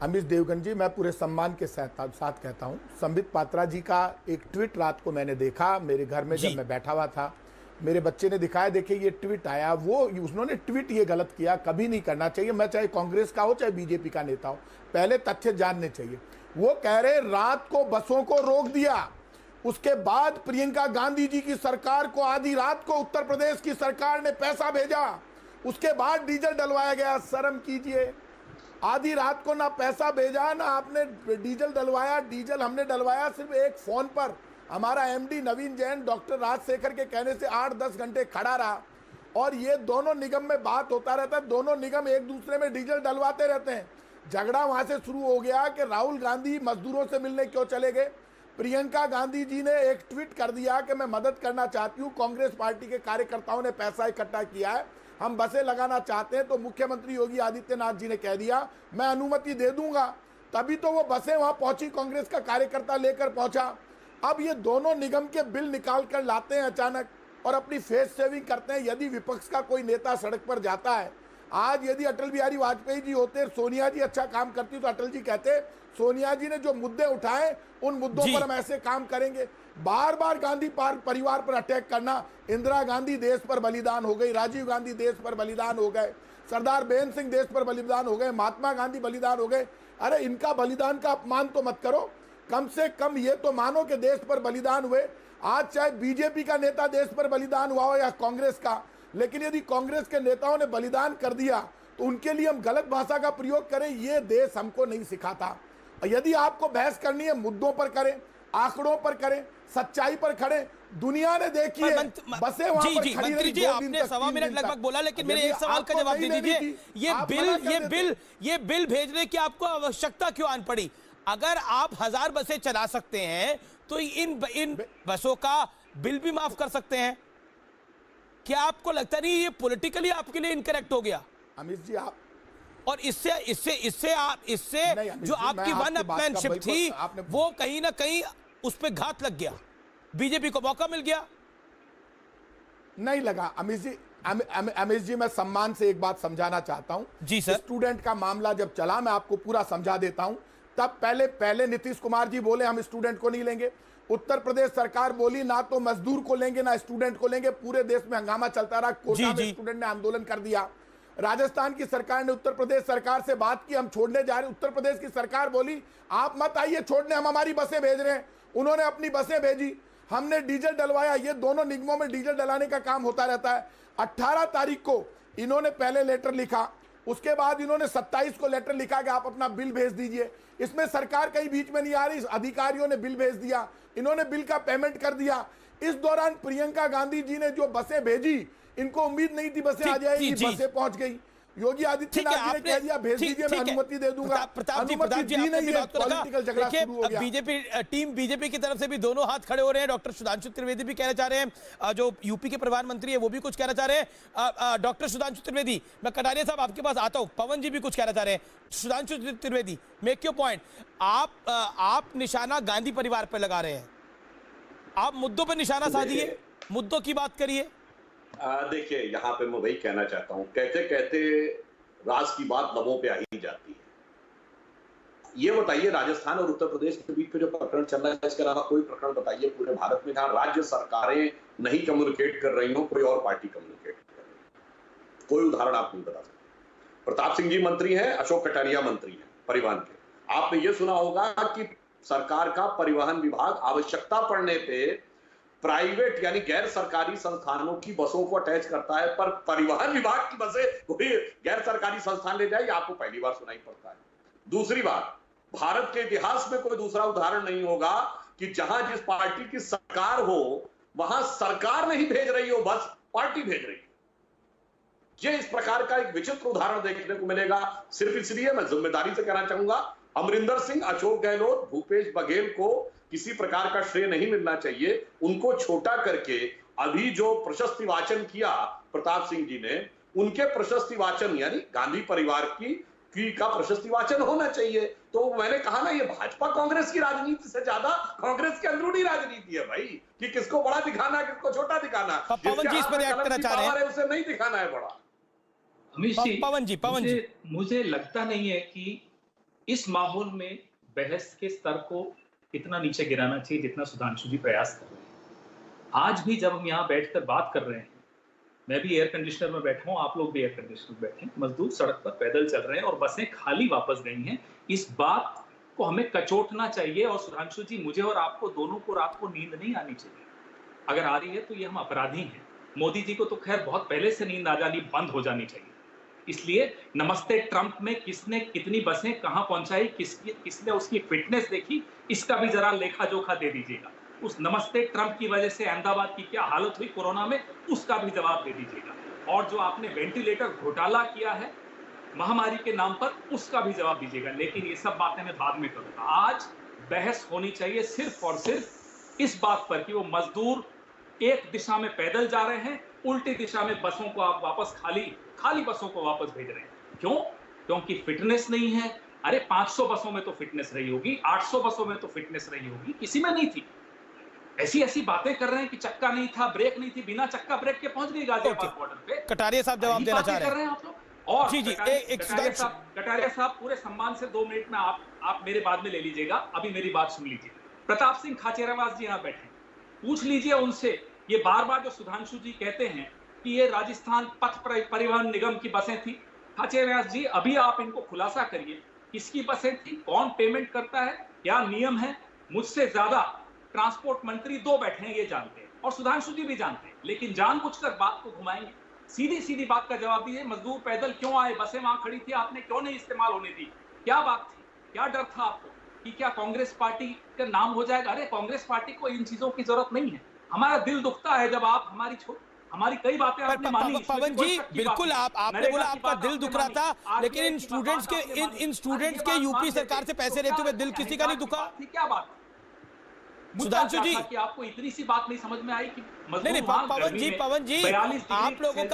S8: अमित देवगन जी, मैं पूरे सम्मान के साथ कहता हूं, संबित पात्रा जी का एक ट्वीट रात को मैंने देखा मेरे घर में जब मैं बैठा हुआ था, मेरे बच्चे ने दिखाया, देखिए ये ट्वीट आया, वो उन्होंने ट्वीट ये गलत किया, कभी नहीं करना चाहिए। मैं चाहे कांग्रेस का हो चाहे बीजेपी का नेता हो, पहले तथ्य जानने चाहिए। वो कह रहे रात को बसों को रोक दिया, उसके बाद प्रियंका गांधी जी की सरकार को आधी रात को उत्तर प्रदेश की सरकार ने पैसा भेजा, उसके बाद डीजल डलवाया गया। शर्म कीजिए, आधी रात को ना पैसा भेजा ना आपने डीजल डलवाया। डीजल हमने डलवाया सिर्फ एक फोन पर, हमारा एमडी नवीन जैन डॉक्टर राजशेखर के कहने से 8-10 घंटे खड़ा रहा, और ये दोनों निगम में बात होता रहता है, दोनों निगम एक दूसरे में डीजल डलवाते रहते हैं। झगड़ा वहां से शुरू हो गया कि राहुल गांधी मजदूरों से मिलने क्यों चले गए। प्रियंका गांधी जी ने एक ट्वीट कर दिया कि मैं मदद करना चाहती हूँ, कांग्रेस पार्टी के कार्यकर्ताओं ने पैसा इकट्ठा किया है, हम बसें लगाना चाहते हैं। तो मुख्यमंत्री योगी आदित्यनाथ जी ने कह दिया मैं अनुमति दे दूंगा, तभी तो वो बसें वहां पहुंची, कांग्रेस का कार्यकर्ता लेकर पहुंचा। अब ये दोनों निगम के बिल निकाल कर लाते हैं अचानक और अपनी फेस सेविंग करते हैं। यदि विपक्ष का कोई नेता सड़क पर जाता है, आज यदि अटल बिहारी वाजपेयी जी होते, सोनिया जी अच्छा काम करती, तो अटल जी कहते सोनिया जी ने जो मुद्दे उठाए उन मुद्दों पर हम ऐसे काम करेंगे। बार बार गांधी परिवार पर अटैक करना, इंदिरा गांधी देश पर बलिदान हो गई, राजीव गांधी देश पर बलिदान हो गए, सरदार बेन सिंह देश पर बलिदान हो गए, महात्मा गांधी बलिदान हो गए। अरे इनका बलिदान का अपमान तो मत करो, कम से कम ये तो मानो कि देश पर बलिदान हुए। आज चाहे बीजेपी का नेता देश पर बलिदान हुआ हो या कांग्रेस का, लेकिन यदि कांग्रेस के नेताओं ने बलिदान कर दिया तो उनके लिए हम गलत भाषा का प्रयोग करें, ये देश हमको नहीं सिखाता। यदि आपको बहस करनी है, मुद्दों पर करें, आंकड़ों पर करें, सच्चाई पर खड़े। दुनिया ने देखी है बसें वहां पर खड़ी रही,
S2: जी आपने 1.25 मिनट लगभग बोला, लेकिन मेरे एक सवाल का जवाब दे दीजिए। ये बिल भेजने की आपको आवश्यकता क्यों आन पड़ी? अगर आप 1000 बसें चला सकते हैं तो इन बसों का बिल भी माफ कर सकते हैं। क्या आपको लगता नहीं ये पॉलिटिकली आपके लिए इनकरेक्ट हो गया?
S8: अमित जी आप,
S2: और इससे जो आपकी वन अपमैनशिप थी वो कहीं ना कहीं उस पर घात लग गया, बीजेपी को मौका मिल गया।
S8: नहीं लगा अमित जी मैं सम्मान से एक बात समझाना चाहता हूं।
S2: जी सर।
S8: स्टूडेंट का मामला जब चला, मैं आपको पूरा समझा देता हूं। तब पहले नीतीश कुमार जी बोले हम स्टूडेंट को नहीं लेंगे, उत्तर प्रदेश सरकार बोली ना तो मजदूर को लेंगे ना स्टूडेंट को लेंगे, पूरे देश में हंगामा चलता रहा, कोटा में स्टूडेंट ने आंदोलन कर दिया। राजस्थान की सरकार ने उत्तर प्रदेश सरकार से बात की हम छोड़ने जा रहे हैं, उत्तर प्रदेश की सरकार बोली आप मत आइए छोड़ने, हम हमारी बसें भेज रहे हैं। उन्होंने अपनी बसें भेजी, हमने डीजल डलवाया। ये दोनों निगमों में डीजल डलाने का काम होता रहता है। 18 तारीख को इन्होंने पहले लेटर लिखा, उसके बाद इन्होंने 27 को लेटर लिखा कि आप अपना बिल भेज दीजिए। इसमें सरकार कहीं बीच में नहीं आ रही, अधिकारियों ने बिल भेज दिया, इन्होंने बिल का पेमेंट कर दिया। इस दौरान प्रियंका गांधी जी ने जो बसें भेजी, इनको उम्मीद नहीं थी बसें आ जाएगी, बसें पहुंच गई। योगी आदित्यनाथ ने कह दिया भेज दीजिए, मैं अनुमति दे दूंगा। अनुमति दी नहीं है, पॉलिटिकल झगड़ा शुरू हो गया।
S2: बीजेपी की तरफ से भी दोनों हाथ खड़े हो रहे हैं। डॉक्टर सुधांशु त्रिवेदी भी कहना चाह रहे हैं, जो यूपी के प्रधानमंत्री है वो भी कुछ कहना चाह रहे हैं। डॉक्टर सुधांशु त्रिवेदी, मैं कटारिया साहब आपके पास आता हूं, पवन जी भी कुछ कहना चाह रहे हैं। Sudhanshu Trivedi, make your point. आप निशाना गांधी परिवार पर लगा रहे हैं, आप मुद्दों पर निशाना साधिए, मुद्दों की बात करिए।
S9: देखिए यहाँ पे मैं वही कहना चाहता हूँ, कहते कहते राज की बात लबों पे आ ही जाती है। ये बताइए राजस्थान और उत्तर प्रदेश के बीच में जो प्रकरण चल रहा है, इसके अलावा कोई प्रकरण बताइए पूरे भारत में जहां राज्य सरकारें नहीं कम्युनिकेट कर रही हो, कोई और पार्टी कम्युनिकेट कर रही है? कोई उदाहरण आप नहीं बता सकते। प्रताप सिंह जी मंत्री हैं, अशोक कटारिया मंत्री हैं परिवहन के। आपने ये सुना होगा कि सरकार का परिवहन विभाग आवश्यकता पड़ने पे प्राइवेट यानी गैर सरकारी संस्थानों की बसों को अटैच करता है, पर परिवहन विभाग की बसें कोई गैर सरकारी संस्थान ले जाए, आपको पहली बार सुनाई पड़ता है। दूसरी बात, भारत के इतिहास में कोई दूसरा उदाहरण नहीं होगा कि जहां जिस पार्टी की सरकार हो वहां सरकार नहीं भेज रही हो, बस पार्टी भेज रही हो। ये इस प्रकार का एक विचित्र उदाहरण देखने को मिलेगा। सिर्फ इसलिए मैं जिम्मेदारी से कहना चाहूंगा, अमरिंदर सिंह, अशोक गहलोत, भूपेश बघेल को किसी प्रकार का श्रेय नहीं मिलना चाहिए। उनको छोटा करके अभी जो प्रशस्ति वाचन किया प्रताप सिंह जी ने, उनके प्रशस्ति वाचन यानी गांधी परिवार की का प्रशस्ति वाचन होना चाहिए। तो मैंने कहा ना, ये भाजपा कांग्रेस की राजनीति से ज्यादा कांग्रेस की अंदरूनी राजनीति है भाई, कि किसको बड़ा दिखाना, किसको छोटा दिखाना।
S2: पवन जी इस पर रिएक्ट करना चाह रहे हैं,
S9: उसे नहीं दिखाना है बड़ा।
S10: अमित जी,
S2: पवन जी
S10: मुझे लगता नहीं है कि इस माहौल में बहस के स्तर को इतना नीचे गिराना चाहिए जितना सुधांशु जी प्रयास कर रहे हैं। आज भी जब हम यहाँ बैठकर बात कर रहे हैं, मैं भी एयर कंडीशनर में बैठा हूँ, आप लोग भी एयर कंडीशनर में बैठे हैं, मजदूर सड़क पर पैदल चल रहे हैं और बसें खाली वापस गई हैं। इस बात को हमें कचोटना चाहिए। और सुधांशु जी, मुझे और आपको दोनों को रात को नींद नहीं आनी चाहिए। अगर आ रही है तो ये हम अपराधी हैं। मोदी जी को तो खैर बहुत पहले से नींद आ जानी बंद हो जानी चाहिए। इसलिए नमस्ते ट्रंप में किसने कितनी बसें कहां पहुंचाई, किसने उसकी फिटनेस देखी, इसका भी जरा लेखा जोखा दे दीजिएगा। उस नमस्ते ट्रंप की वजह से अहमदाबाद की क्या हालत हुई कोरोना में, उसका भी जवाब दे दीजिएगा। और जो आपने वेंटिलेटर घोटाला किया है महामारी के नाम पर, उसका भी जवाब दीजिएगा। लेकिन ये सब बातें मैं बाद में करूंगा। आज बहस होनी चाहिए सिर्फ और सिर्फ इस बात पर कि वो मजदूर एक दिशा में पैदल जा रहे हैं, उल्टी दिशा में बसों को आप वापस खाली बसों को वापस भेज रहे हैं। क्यों? क्योंकि फिटनेस नहीं है। अरे 500 बसों में तो फिटनेस रही होगी, 800 बसों में तो फिटनेस रही होगी, किसी में नहीं थी। ऐसी बातें कर रहे हैं कि चक्का नहीं था, ब्रेक नहीं थी, बिना चक्का ब्रेक के पहुंच गई गाजियाबाद बॉर्डर पे।
S2: कटारिया साहब जवाब देना चाह रहे हैं
S10: आप लोग। और
S2: जी
S10: कटारिया साहब पूरे सम्मान से 2 मिनट में आप मेरे बाद में ले लीजिएगा, अभी मेरी बात सुन लीजिए। प्रताप सिंह खाचेरियावास जी यहाँ बैठे, पूछ लीजिए उनसे। ये बार जो सुधांशु जी कहते हैं कि ये राजस्थान पथ परिवहन निगम की बसें थी, खाचेरियावास जी अभी आप इनको खुलासा करिए, किसकी बसें थी, कौन पेमेंट करता है, क्या नियम है। मुझसे ज्यादा ट्रांसपोर्ट मंत्री 2 बैठे हैं, ये जानते हैं, और सुधांशु जी भी जानते हैं, लेकिन जानबूझकर बात को घुमाएंगे। सीधी बात का जवाब दीजिए। मजदूर पैदल क्यों आए, बसें वहां खड़ी थी, आपने क्यों नहीं इस्तेमाल होने दी? क्या बात थी, क्या डर था आपको कि क्या कांग्रेस पार्टी का नाम हो जाएगा? अरे कांग्रेस पार्टी को इन चीजों की जरूरत नहीं है। हमारा दिल दुखता है जब आप हमारी कई बातें आपने मानी।
S2: पवन जी बिल्कुल, आपने बोला आपका दिल दुख रहा था, लेकिन इन स्टूडेंट्स के यूपी सरकार से पैसे लेते हुए दिल किसी का नहीं दुखा।
S10: क्या बात
S2: सुधांशु जी,
S10: कि आपको इतनी सी बात नहीं समझ में आई कि
S2: नहीं पवन जी आप लोगों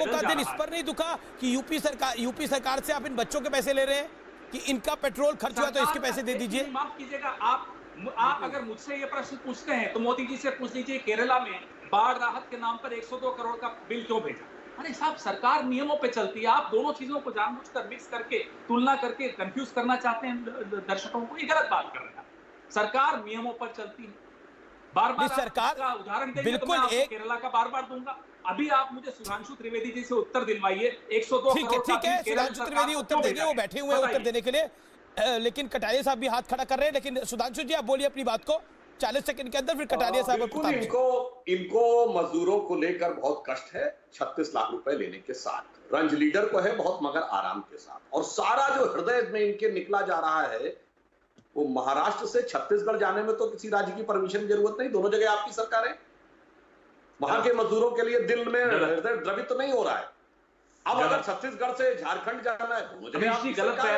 S2: का दिल इस पर नहीं दुखा कि यूपी सरकार से आप इन बच्चों के पैसे ले रहे हैं कि इनका पेट्रोल खर्च हुआ तो इसके पैसे दे दीजिए।
S10: माफ कीजिएगा, आप अगर मुझसे ये प्रश्न पूछते हैं तो मोदी जी से पूछ लीजिए, केरला में बाढ़ राहत के नाम पर 102 करोड़ का बिल क्यों भेजा? अरे साहब, सरकार नियमों पे चलती है। आप दोनों चीजों को जानबूझकर मिक्स करके, तुलना करके कंफ्यूज करना चाहते हैं दर्शकों को। ये गलत बात कर रहे हैं। सरकार नियमों पर चलती है। बार
S2: सरकार
S10: का उदाहरण देंगे
S2: बिल्कुल
S10: तो मैं केरला का बार दूंगा। अभी आप मुझे सुधांशु त्रिवेदी जी से उत्तर दिलवाइए। 102 करोड़
S2: ठीक है, सुधांशु त्रिवेदी उत्तर देंगे, वो बैठे हुए हैं उत्तर देने के लिए। लेकिन कटारिया साहब भी हाथ खड़ा कर रहे हैं। लेकिन सुधांशु जी आप बोलिए अपनी बात को 40 सेकंड के अंदर, फिर कटारिया साहब।
S9: इनको मजदूरों को लेकर बहुत कष्ट है। 36 लाख रुपए लेने के साथ रंज लीडर को है बहुत, मगर आराम के साथ। और सारा जो हृदय में इनके निकला जा रहा है, वो महाराष्ट्र से छत्तीसगढ़ जाने में तो किसी राज्य की परमिशन की जरूरत नहीं। दोनों जगह आपकी सरकार है। वहां के मजदूरों के लिए दिल में हृदय द्रवित तो नहीं हो रहा है। अब अगर छत्तीसगढ़ से झारखंड जाना है,
S10: गलत बयान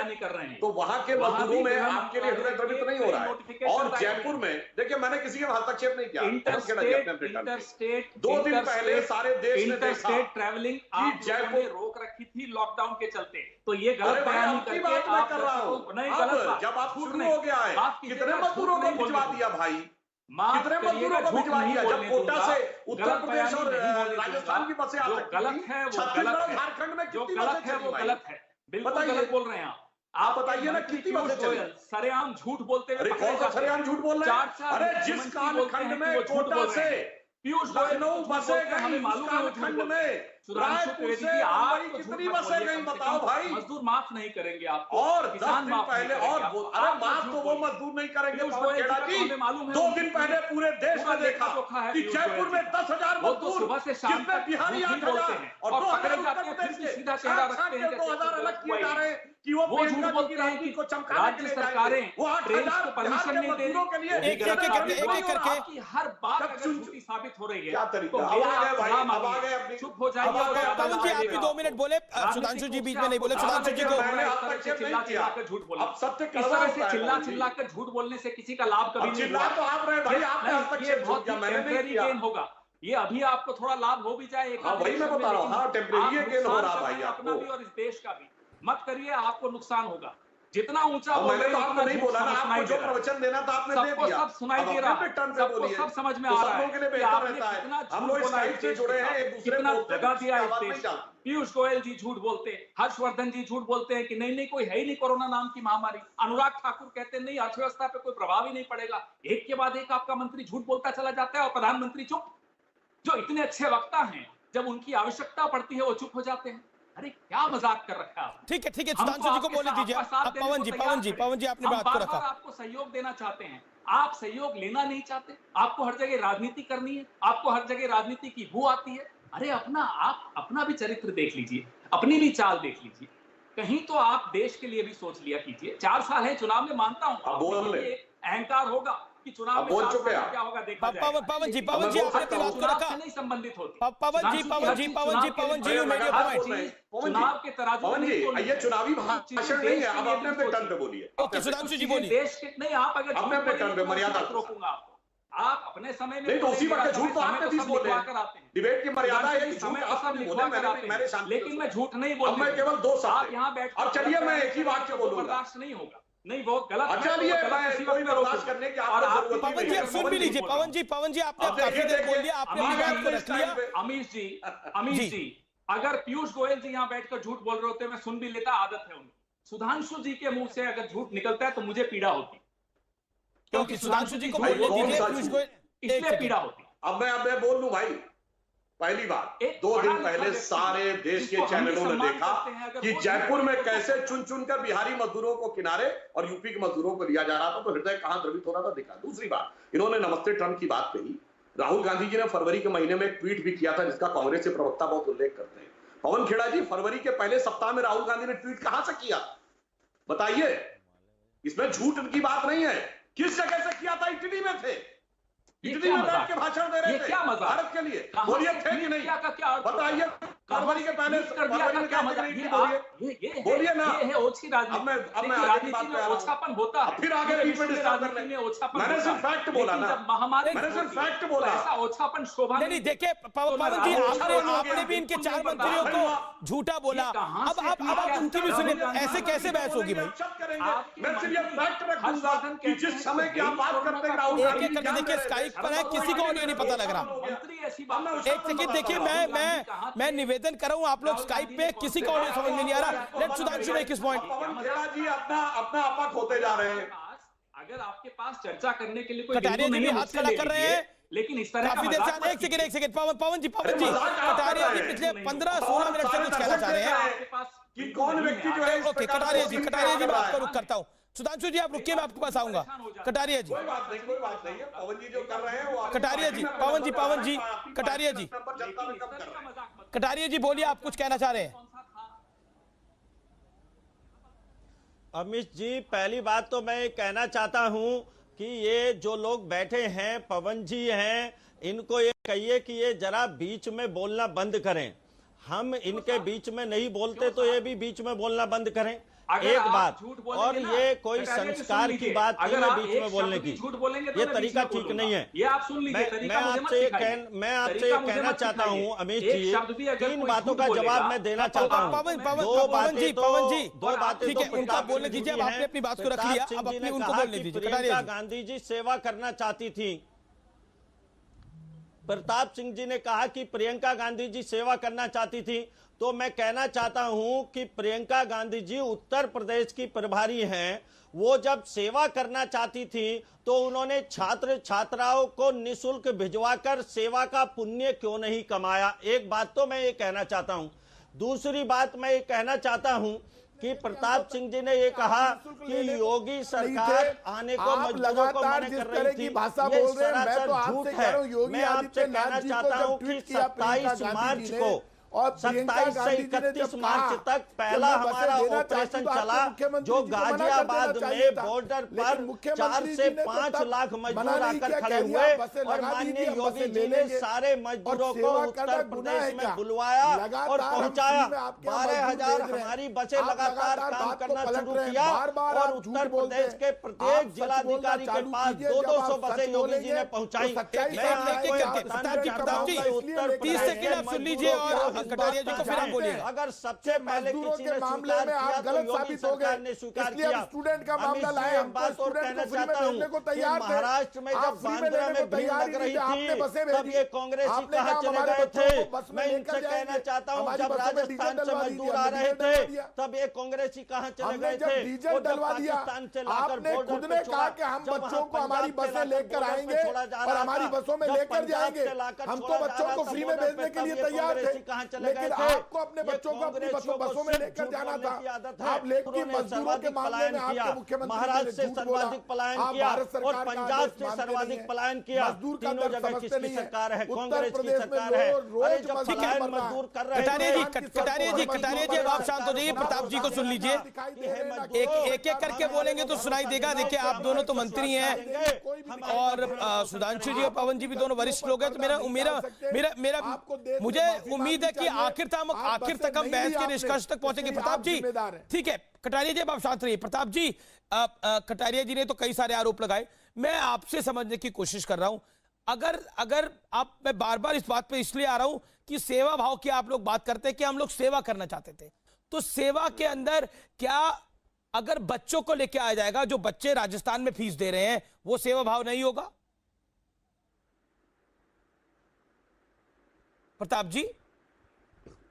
S10: नहीं कर रहे हैं,
S9: तो वहां के मजदूरों में आपके लिए हृदय द्रवित नहीं हो रहा है। और जयपुर में देखिए, मैंने किसी के हस्तक्षेप नहीं किया। 2 दिन पहले सारे देश ने देखा
S10: ट्रैवलिंग
S9: कि जयपुर
S10: रोक रखी थी लॉकडाउन के चलते। तो ये गलत बयान
S9: बात मैं कर रहा हूँ। जब आप शुरू हो गया है, कितने मजदूरों को भिजवा दिया भाई, कितने मजदूरों को भिजवा दिया। जब कोटा से उत्तर प्रदेश और राजस्थान की बसें आ सकती थी, छत्तीसगढ़ और झारखंड में कितनी बसें चली?
S10: गलत है, बिल्कुल गलत बोल रहे हैं आप बताइए ना, कितनी बसें चली? सरेआम झूठ बोलते हुए।
S9: कौन सा सरेआम झूठ बोल रहे हैं? अरे जिस कालखंड में कोटा से लखनऊ बसें गई, उस कालखंड में
S10: सुधांशु त्रिवेदी जी, आप तो
S9: कितनी बसें गई बताओ भाई।
S10: मजदूर माफ नहीं करेंगे आपको,
S9: और 10
S10: किसान
S9: दिन
S10: माफ नहीं
S9: पहले
S10: करेंगे
S9: और
S10: आपको।
S9: अरे
S10: आप
S9: माफ
S10: झूठ
S9: तो वो
S10: बोलिए।
S9: मजदूर नहीं करेंगे
S10: पीयूष
S9: पवन
S10: गोयल
S9: खेड़ा
S10: जी
S9: जी।
S10: का हमें मालूम है,
S9: 2 दिन पहले पूरे देश
S10: पूरा
S9: में देखा
S10: लेखा-जोखा है
S9: कि
S10: पीयूष
S9: जयपुर
S10: गोयल
S9: में
S10: जी।
S9: 10,000
S10: वो तो
S9: मजदूर,
S10: सुबह से शाम
S9: जिसमें
S10: तक
S9: बिहारी
S10: झूठ ही बोलते
S9: 8,000
S10: हैं
S9: और
S10: और
S9: 2,000
S10: पकड़े
S9: उत्तर
S10: जाते हैं,
S9: प्रदेश
S10: फिर
S9: के
S10: सीधा चेहरा
S9: छाट
S10: रखते हैं
S9: के 2,000 अलग किए जा रहे हैं कि
S10: वो
S9: प्रियंका
S10: झूठ
S9: जी
S10: बोलते
S9: की
S10: हैं
S9: राजनीति
S10: कि
S9: को चमकाने के
S10: राज्य
S9: लिए
S10: सरकारें
S9: जाएंगे। वो
S10: ट्रेन
S9: 8,000
S10: को परमिशन नहीं दे
S9: मजदूरों के लिए
S10: रही।
S2: एक करके
S10: आपकी हर बात अगर
S9: चुन-
S10: झूठी साबित हो रही है
S9: क्या तरीका?
S10: तो
S9: अब
S10: मेरा
S9: आ गए भाई,
S10: सलाम
S9: अब आ
S10: आगे।
S9: गए अपनी-
S10: चुप हो जाइए
S9: अब आ
S10: और
S9: गए।
S10: ज्यादा
S2: पवन जी आप भी
S10: लड़ाइएगा।
S2: 2 मिनट बोले,
S10: राजनीतिक
S2: सुधांशु जी
S10: रूप
S2: बीच
S10: से
S2: में नहीं बोले,
S10: आपको
S2: सुधांशु जी को
S9: मैंने
S10: इस
S9: अब
S10: तरह
S9: तक
S10: से
S9: ये नहीं
S10: चिल्ला
S9: किया।
S10: कर झूठ बोला।
S9: अब सत्य
S10: इस
S9: कड़वा
S10: तरह
S9: होता
S10: से
S9: है
S10: चिल्ला
S9: पवन जी।
S10: चिल्ला कर झूठ बोलने से किसी का लाभ कभी
S9: अब
S10: नहीं
S9: चिल्ला
S10: हुआ।
S9: तो आप रहे भाई, आपने अब तक
S10: ये
S9: से
S10: बहुत
S9: झूठ किया,
S10: ही
S9: मैंने नहीं
S10: टेम्परेरी
S9: किया।
S10: गेन होगा। ये अभी आपको थोड़ा लाभ हो भी जाए
S9: हाँ, वही मैं बता रहा हूँ। हाँ, टेम्परेरी गेन हो रहा भाई आपको।
S10: अपना भी और इस देश का भी मत करिए, आपको नुकसान होगा। जितना ऊंचा
S9: अब
S10: बोल
S9: मैंने
S10: रहे
S9: तो
S10: हैं,
S9: आपको
S10: उतना
S9: नहीं
S10: झूठ
S9: बोला ना,
S10: सुनाई
S9: आपको
S10: दे
S9: जो
S10: रहा है।
S9: प्रवचन देना था आपने दे
S10: सबको
S9: दिया।
S10: सब सुनाई
S9: अब
S10: दे
S9: अपने
S10: रहा
S9: पे
S10: है,
S9: टर्न पे
S10: सबको
S9: बोलिए।
S10: सब समझ में
S9: तो
S10: आ
S9: सब
S10: रहा है
S9: लोगों के लिए
S10: कि
S9: बेहतर
S10: आपने
S9: रहता है।
S10: कितना
S9: हम
S10: झूठ
S9: लोग
S10: बोला
S9: स्काइप
S10: इस
S9: से
S10: देश
S9: जुड़े
S10: के
S9: हैं,
S10: साथ,
S9: एक दूसरे
S10: कितना
S9: को
S10: दगा दिया इस
S9: आवाज
S10: देश
S9: नहीं
S10: को।
S9: जाती।
S10: पीयूष गोयल जी झूठ बोलते हैं, हर्षवर्धन जी झूठ बोलते हैं कि नहीं नहीं कोई है ही नहीं कोरोना नाम की महामारी। अनुराग ठाकुर कहते हैं नहीं, अर्थव्यवस्था पे कोई प्रभाव ही नहीं पड़ेगा। एक के बाद एक आपका मंत्री झूठ बोलता चला जाता है और प्रधानमंत्री चुप। जो इतने अच्छे वक्ता हैं, जब उनकी आवश्यकता पड़ती है वो चुप हो जाते हैं। अरे क्या मजाक कर रखा है आपने?
S2: ठीक है
S10: हम तो
S2: सुधांशु जी को
S10: आपके
S2: बोलने
S10: साथ
S2: दीजिए।
S10: आपका साथ
S2: अब
S10: देने
S2: पवन
S10: को
S2: जी
S10: तैयार
S2: पवन जी
S10: खड़े।
S2: पवन जी आपने
S10: हम
S2: बात को
S10: बार-बार
S2: रखा।
S10: आपको सहयोग देना चाहते हैं, आप सहयोग लेना नहीं चाहते। आपको हर जगह राजनीति करनी है, आपको हर जगह राजनीति की बू आती है। अरे आप अपना भी चरित्र देख लीजिए, अपनी भी चाल देख लीजिए। कहीं तो आप देश के लिए भी सोच लिया कीजिए। 4 साल है चुनाव में, मानता हूं
S9: अब बोल ले।
S10: एक अहंकार होगा कि चुनाव
S9: अब
S10: में
S9: बोल
S10: 4
S9: चुके
S10: साल में
S9: आप।
S10: क्या होगा देखा जाएगा।
S2: पवन जी
S9: मैं
S2: आपने
S9: बोल
S2: अपनी
S9: सकता
S2: बात
S9: हूं।
S2: को
S10: चुनाव
S2: रखा।
S10: से नहीं संबंधित होती।
S2: पवन जी यू मेड योर पॉइंट।
S10: चुनाव के तराजू
S9: पवन
S10: में
S9: जी
S10: नहीं तोड़नी
S9: ये
S10: है।
S9: चुनावी
S10: कुछ
S9: भाषण
S10: चीजें
S9: नहीं है,
S10: देश
S9: अब
S10: के लिए
S9: अपने
S10: भी
S9: पे टर्न
S10: सोचिए।
S9: पे बोलिए।
S2: ओके सुधांशु जी
S10: कुछ
S2: बोलिए।
S10: चीजें देश के नहीं, आप अगर
S9: अपने
S10: झूठ
S9: पे टर्न पे
S10: बोलेंगे तो
S9: मर्यादा
S10: मत
S9: के
S10: रोकूंगा आपको। आप अपने समय में
S9: नहीं तो उसी
S10: बोलेंगे,
S9: वक्त झूठ तो
S10: समय
S9: आपने भी
S10: सब
S9: बोले।
S10: लिखवा कर आते हैं।
S9: डिबेट की मर्यादा है कि
S10: समय
S9: झूठ
S10: तो सब
S9: आपने
S10: लिखवा
S9: बोले,
S10: कर आते
S9: मैंने
S10: हैं।
S9: शांति
S10: लेकिन मैं झूठ नहीं
S9: अब
S10: बोलूंगा।
S9: मैं केवल 2 शब्द
S10: आप यहाँ बैठ
S9: अब चलिए मैं एक ही वाक्य बोलूंगा।
S10: बर्दाश्त नहीं होगा। नहीं वो गलत है,
S9: चलिए
S10: तो गलत
S9: मैं
S10: उसी
S9: कोई
S10: वक्त में
S9: बर्दाश्त
S10: रोकूंगा।
S9: करने की
S10: और
S9: आपको
S10: आप
S9: जरूरत
S2: पवन जी आप सुन भी लीजिए। पवन जी आपने
S9: अब
S2: काफी
S9: देखिए,
S2: देर बोल
S9: देखिए,
S2: लिया, आपने
S9: अमीश
S2: अपनी बात को
S9: जी
S2: रख लिया।
S10: अमीश
S2: जी।
S10: जी अगर पीयूष गोयल जी यहाँ बैठकर झूठ बोल रहे होते मैं सुन भी लेता, आदत है उनकी। सुधांशु जी के मुंह से अगर झूठ निकलता है तो मुझे पीड़ा होती,
S2: क्योंकि सुधांशु जी को
S9: भाई,
S2: बोलने
S9: कौन
S2: दीजिए।
S9: सा
S2: पीयूष
S9: झूठ?
S2: गोयल
S10: इसलिए
S2: एक
S10: पीड़ा होती।
S9: अब मैं बोल लूं भाई। पहली बात,
S10: एक
S9: 2 दिन
S10: पढ़ा लिखा
S9: पहले
S10: व्यक्ति
S9: सारे देश
S10: जिसको
S9: के
S10: हम भी
S9: चैनलों ने
S10: सम्मान
S9: देखा
S10: करते हैं, अगर
S9: कि
S10: वो
S9: जयपुर
S10: झूठ
S9: में
S10: बोलता
S9: कैसे
S10: है।
S9: चुन कर बिहारी मजदूरों को किनारे और यूपी के मजदूरों को लिया जा रहा था, तो हृदय कहां द्रवित हो रहा था दिखा। दूसरी बात, इन्होंने नमस्ते ट्रंप की बात कही। राहुल गांधी जी ने फरवरी के महीने में एक ट्वीट भी किया था जिसका कांग्रेस के प्रवक्ता बहुत उल्लेख करते हैं। पवन खेड़ा जी, फरवरी के पहले सप्ताह में राहुल गांधी ने ट्वीट कहां से किया बताइए? इसमें झूठ की बात नहीं है। किस जगह से किया था? इटली में थे। इटली में बैठ के भाषण दे रहे थे
S10: क्या मजाक?
S9: भारत के लिए। बोलिए थे कि नहीं? बताइए। फरवरी के पहले
S10: कर दिया का क्या मजाक?
S9: बोलिए ना।
S10: ये है ओछी राजनीति।
S9: अब मैं
S10: देखिए,
S9: आगे की बात
S10: राजनीति
S9: पे आ
S10: में
S9: रहा हूं।
S10: ओछापन होता है।
S9: फिर आगे
S10: पूरे
S9: बीच में
S10: विश्व में
S9: डिस्टर्ब
S10: राजनीति
S9: करने।
S10: में ओछापन
S9: मैंने
S10: होता
S9: सिर्फ
S10: है।
S9: फैक्ट बोला
S10: लेकिन
S9: ना।
S10: जब महामारी
S9: मैंने सिर्फ
S10: होती है,
S9: फैक्ट बोला।
S10: तो ऐसा ओछापन शोभा
S2: नहीं देखिए पवन जी आपने भी इनके 4 मंत्रियों को झूठा बोला। अब आप उनकी भी सुने। ऐसे कैसे बहस होगी भाई?
S9: मैं सिर्फ ये फैक्ट रखूंगा कि जिस समय की आप बात करते हैं राहुल
S2: एक
S9: गांधी
S2: एक करके देखिए, स्काइप पर है, किसी को ऑडियो नहीं पता लग रहा।
S10: मंत्री ऐसी बात
S2: एक सेकंड देखिए, मैं निवेदन कर रहा हूं, आप लोग स्काइप पे, किसी को ऑडियो समझ में नहीं आ रहा। Let Sudhanshu make his point.
S9: Pawan Khera ji अपना आपक होते जा रहे हैं।
S10: अगर आपके पास चर्चा करने के लिए कोई
S2: कटारिया
S10: बिंदु
S2: जी
S10: नहीं
S2: भी
S10: है,
S2: हाथ
S10: मुझसे
S2: खड़ा
S10: ले
S2: कर रहे
S10: लीजिए।
S2: हैं।
S10: लेकिन इस तरह
S2: काफी
S10: का
S2: देर
S10: मजाक
S2: से
S10: मत
S2: एक सेकंड पवन जी
S9: मजाक आप
S2: कटारिया
S9: कर
S2: जी
S9: रहे हैं।
S2: पिछले 15-16 मिनट से कुछ कहना चाह रहे हैं
S10: आपके पास
S9: कि कौन व्यक्ति जो है इस
S2: ओके
S9: प्रकार
S2: कटारिया
S9: से
S2: जी
S9: सिंह पे
S2: बात
S9: आ रहा
S2: को रुक
S9: है।
S2: करता हूं। सुधांशु जी आप रुकिए, मैं आपके पास आऊंगा। कटारिया जी
S9: कोई बात नहीं है। पवन जी जो कर रहे हैं वो
S2: कटारिया जी, पवन जी कटारिया जी कटारिया जी बोलिए, आप कुछ कहना चाह रहे हैं?
S7: अमित जी, पहली बात तो मैं कहना चाहता हूं कि ये जो लोग बैठे हैं, पवन जी हैं, इनको ये कहिए कि ये जरा बीच में बोलना बंद करें। हम इनके बीच में नहीं बोलते तो ये भी बीच में बोलना बंद करें। एक बात, और ये कोई संस्कार की बात नहीं है बीच में बोलने की। ये तरीका ठीक नहीं है।
S10: ये आप सुन लीजिए।
S7: मैं आपसे कहना चाहता हूँ अमित जी, 3 बातों का जवाब मैं देना चाहता हूँ।
S2: पवन जी
S7: दो बातें
S2: ठीक है, उनका बोलने दीजिए। अब आपने अपनी बात को रख लिया, अब अपनी उनको बोलने दीजिए। कटारिया
S7: प्रियंका
S2: जी
S7: गांधी जी सेवा करना चाहती थी। प्रताप सिंह जी ने कहा कि प्रियंका गांधी जी सेवा करना चाहती थी, तो मैं कहना चाहता हूं कि प्रियंका गांधी जी उत्तर प्रदेश की प्रभारी हैं। वो जब सेवा करना चाहती थी तो उन्होंने छात्र छात्राओं को निःशुल्क भिजवाकर सेवा का पुण्य क्यों नहीं कमाया? एक बात तो मैं ये कहना चाहता हूं। दूसरी बात मैं ये कहना चाहता हूं कि प्रताप सिंह जी ने ये कहा कि योगी सरकार आने को मजदूरों को मना कर रही थी। ये सरासर झूठ है। मैं आपसे कहना चाहता हूं कि 27 मार्च को 27 से 31 मार्च तक पहला हमारा ऑपरेशन चला, जो गाजियाबाद में बॉर्डर पर 4 से 5 लाख मजदूर आकर खड़े हुए और माननीय योगी जी ने सारे मजदूरों को उत्तर प्रदेश में बुलवाया और पहुंचाया। 12,000 हमारी बसें लगातार काम करना शुरू किया और उत्तर प्रदेश के प्रत्येक जिलाधिकारी के पास 200 बसें योगी जी ने पहुंचाई।
S2: कटारिया जी को फिर आप बोलिएगा।
S7: अगर सबसे पहले किसी ने
S8: मामले में आप गलत साबित हो गए, इसलिए अब स्टूडेंट का मामला लाए। हम बात और कहना चाहता हूं कि
S7: महाराष्ट्र में जब बांद्रा में भीड़ लग रही थी तब ये कांग्रेसी कहां चले गए थे? मैं इनसे कहना चाहता हूं जब राजस्थान से मजदूर आ रहे थे तब ये कांग्रेसी कहां चले गए थे?
S8: डीजल डलवा दिया। आपने खुद ने कहा कि हम बच्चों को हमारी बसें लेकर आएंगे और हमारी बसों में लेकर जाएंगे। हम तो बच्चों को फ्री में भेजने के लिए तैयार थे, लेकिन आपको अपने बच्चों को अपनी बसों में लेकर जाना था। आप लेकिन मजदूरों के मामले में आपके मुख्यमंत्री
S7: महाराष्ट्र से सर्वाधिक पलायन किया और पंजाब से सर्वाधिक पलायन किया। तीनों जगह किसकी सरकार है? कांग्रेस की सरकार है। अरे जब पलायन मजदूर कर रहे
S2: कटारिया जी अब आप शांत हो जाइए। प्रताप जी को सुन लीजिए, एक एक करके बोलेंगे तो सुनाई देगा। देखिए आप दोनों तो मंत्री हैं और सुधांशु जी और पवन जी भी दोनों वरिष्ठ लोग हैं, तो मुझे उम्मीद है कि आखिर तक हम बहस के निष्कर्ष तक पहुंचेंगे। प्रताप जी ठीक है, कटारिया जी आप शांत रहिए। प्रताप जी, कटारिया जी ने तो कई सारे आरोप लगाए, मैं आपसे समझने की कोशिश कर रहा हूं। अगर आप, मैं बार बार इस बात पे इसलिए आ रहा हूं कि सेवा भाव की आप लोग बात करते हैं कि हम लोग सेवा करना चाहते थे, तो सेवा के अंदर क्या अगर बच्चों को लेके आया जाएगा, जो बच्चे राजस्थान में फीस दे रहे हैं, वो सेवा भाव नहीं होगा? प्रताप जी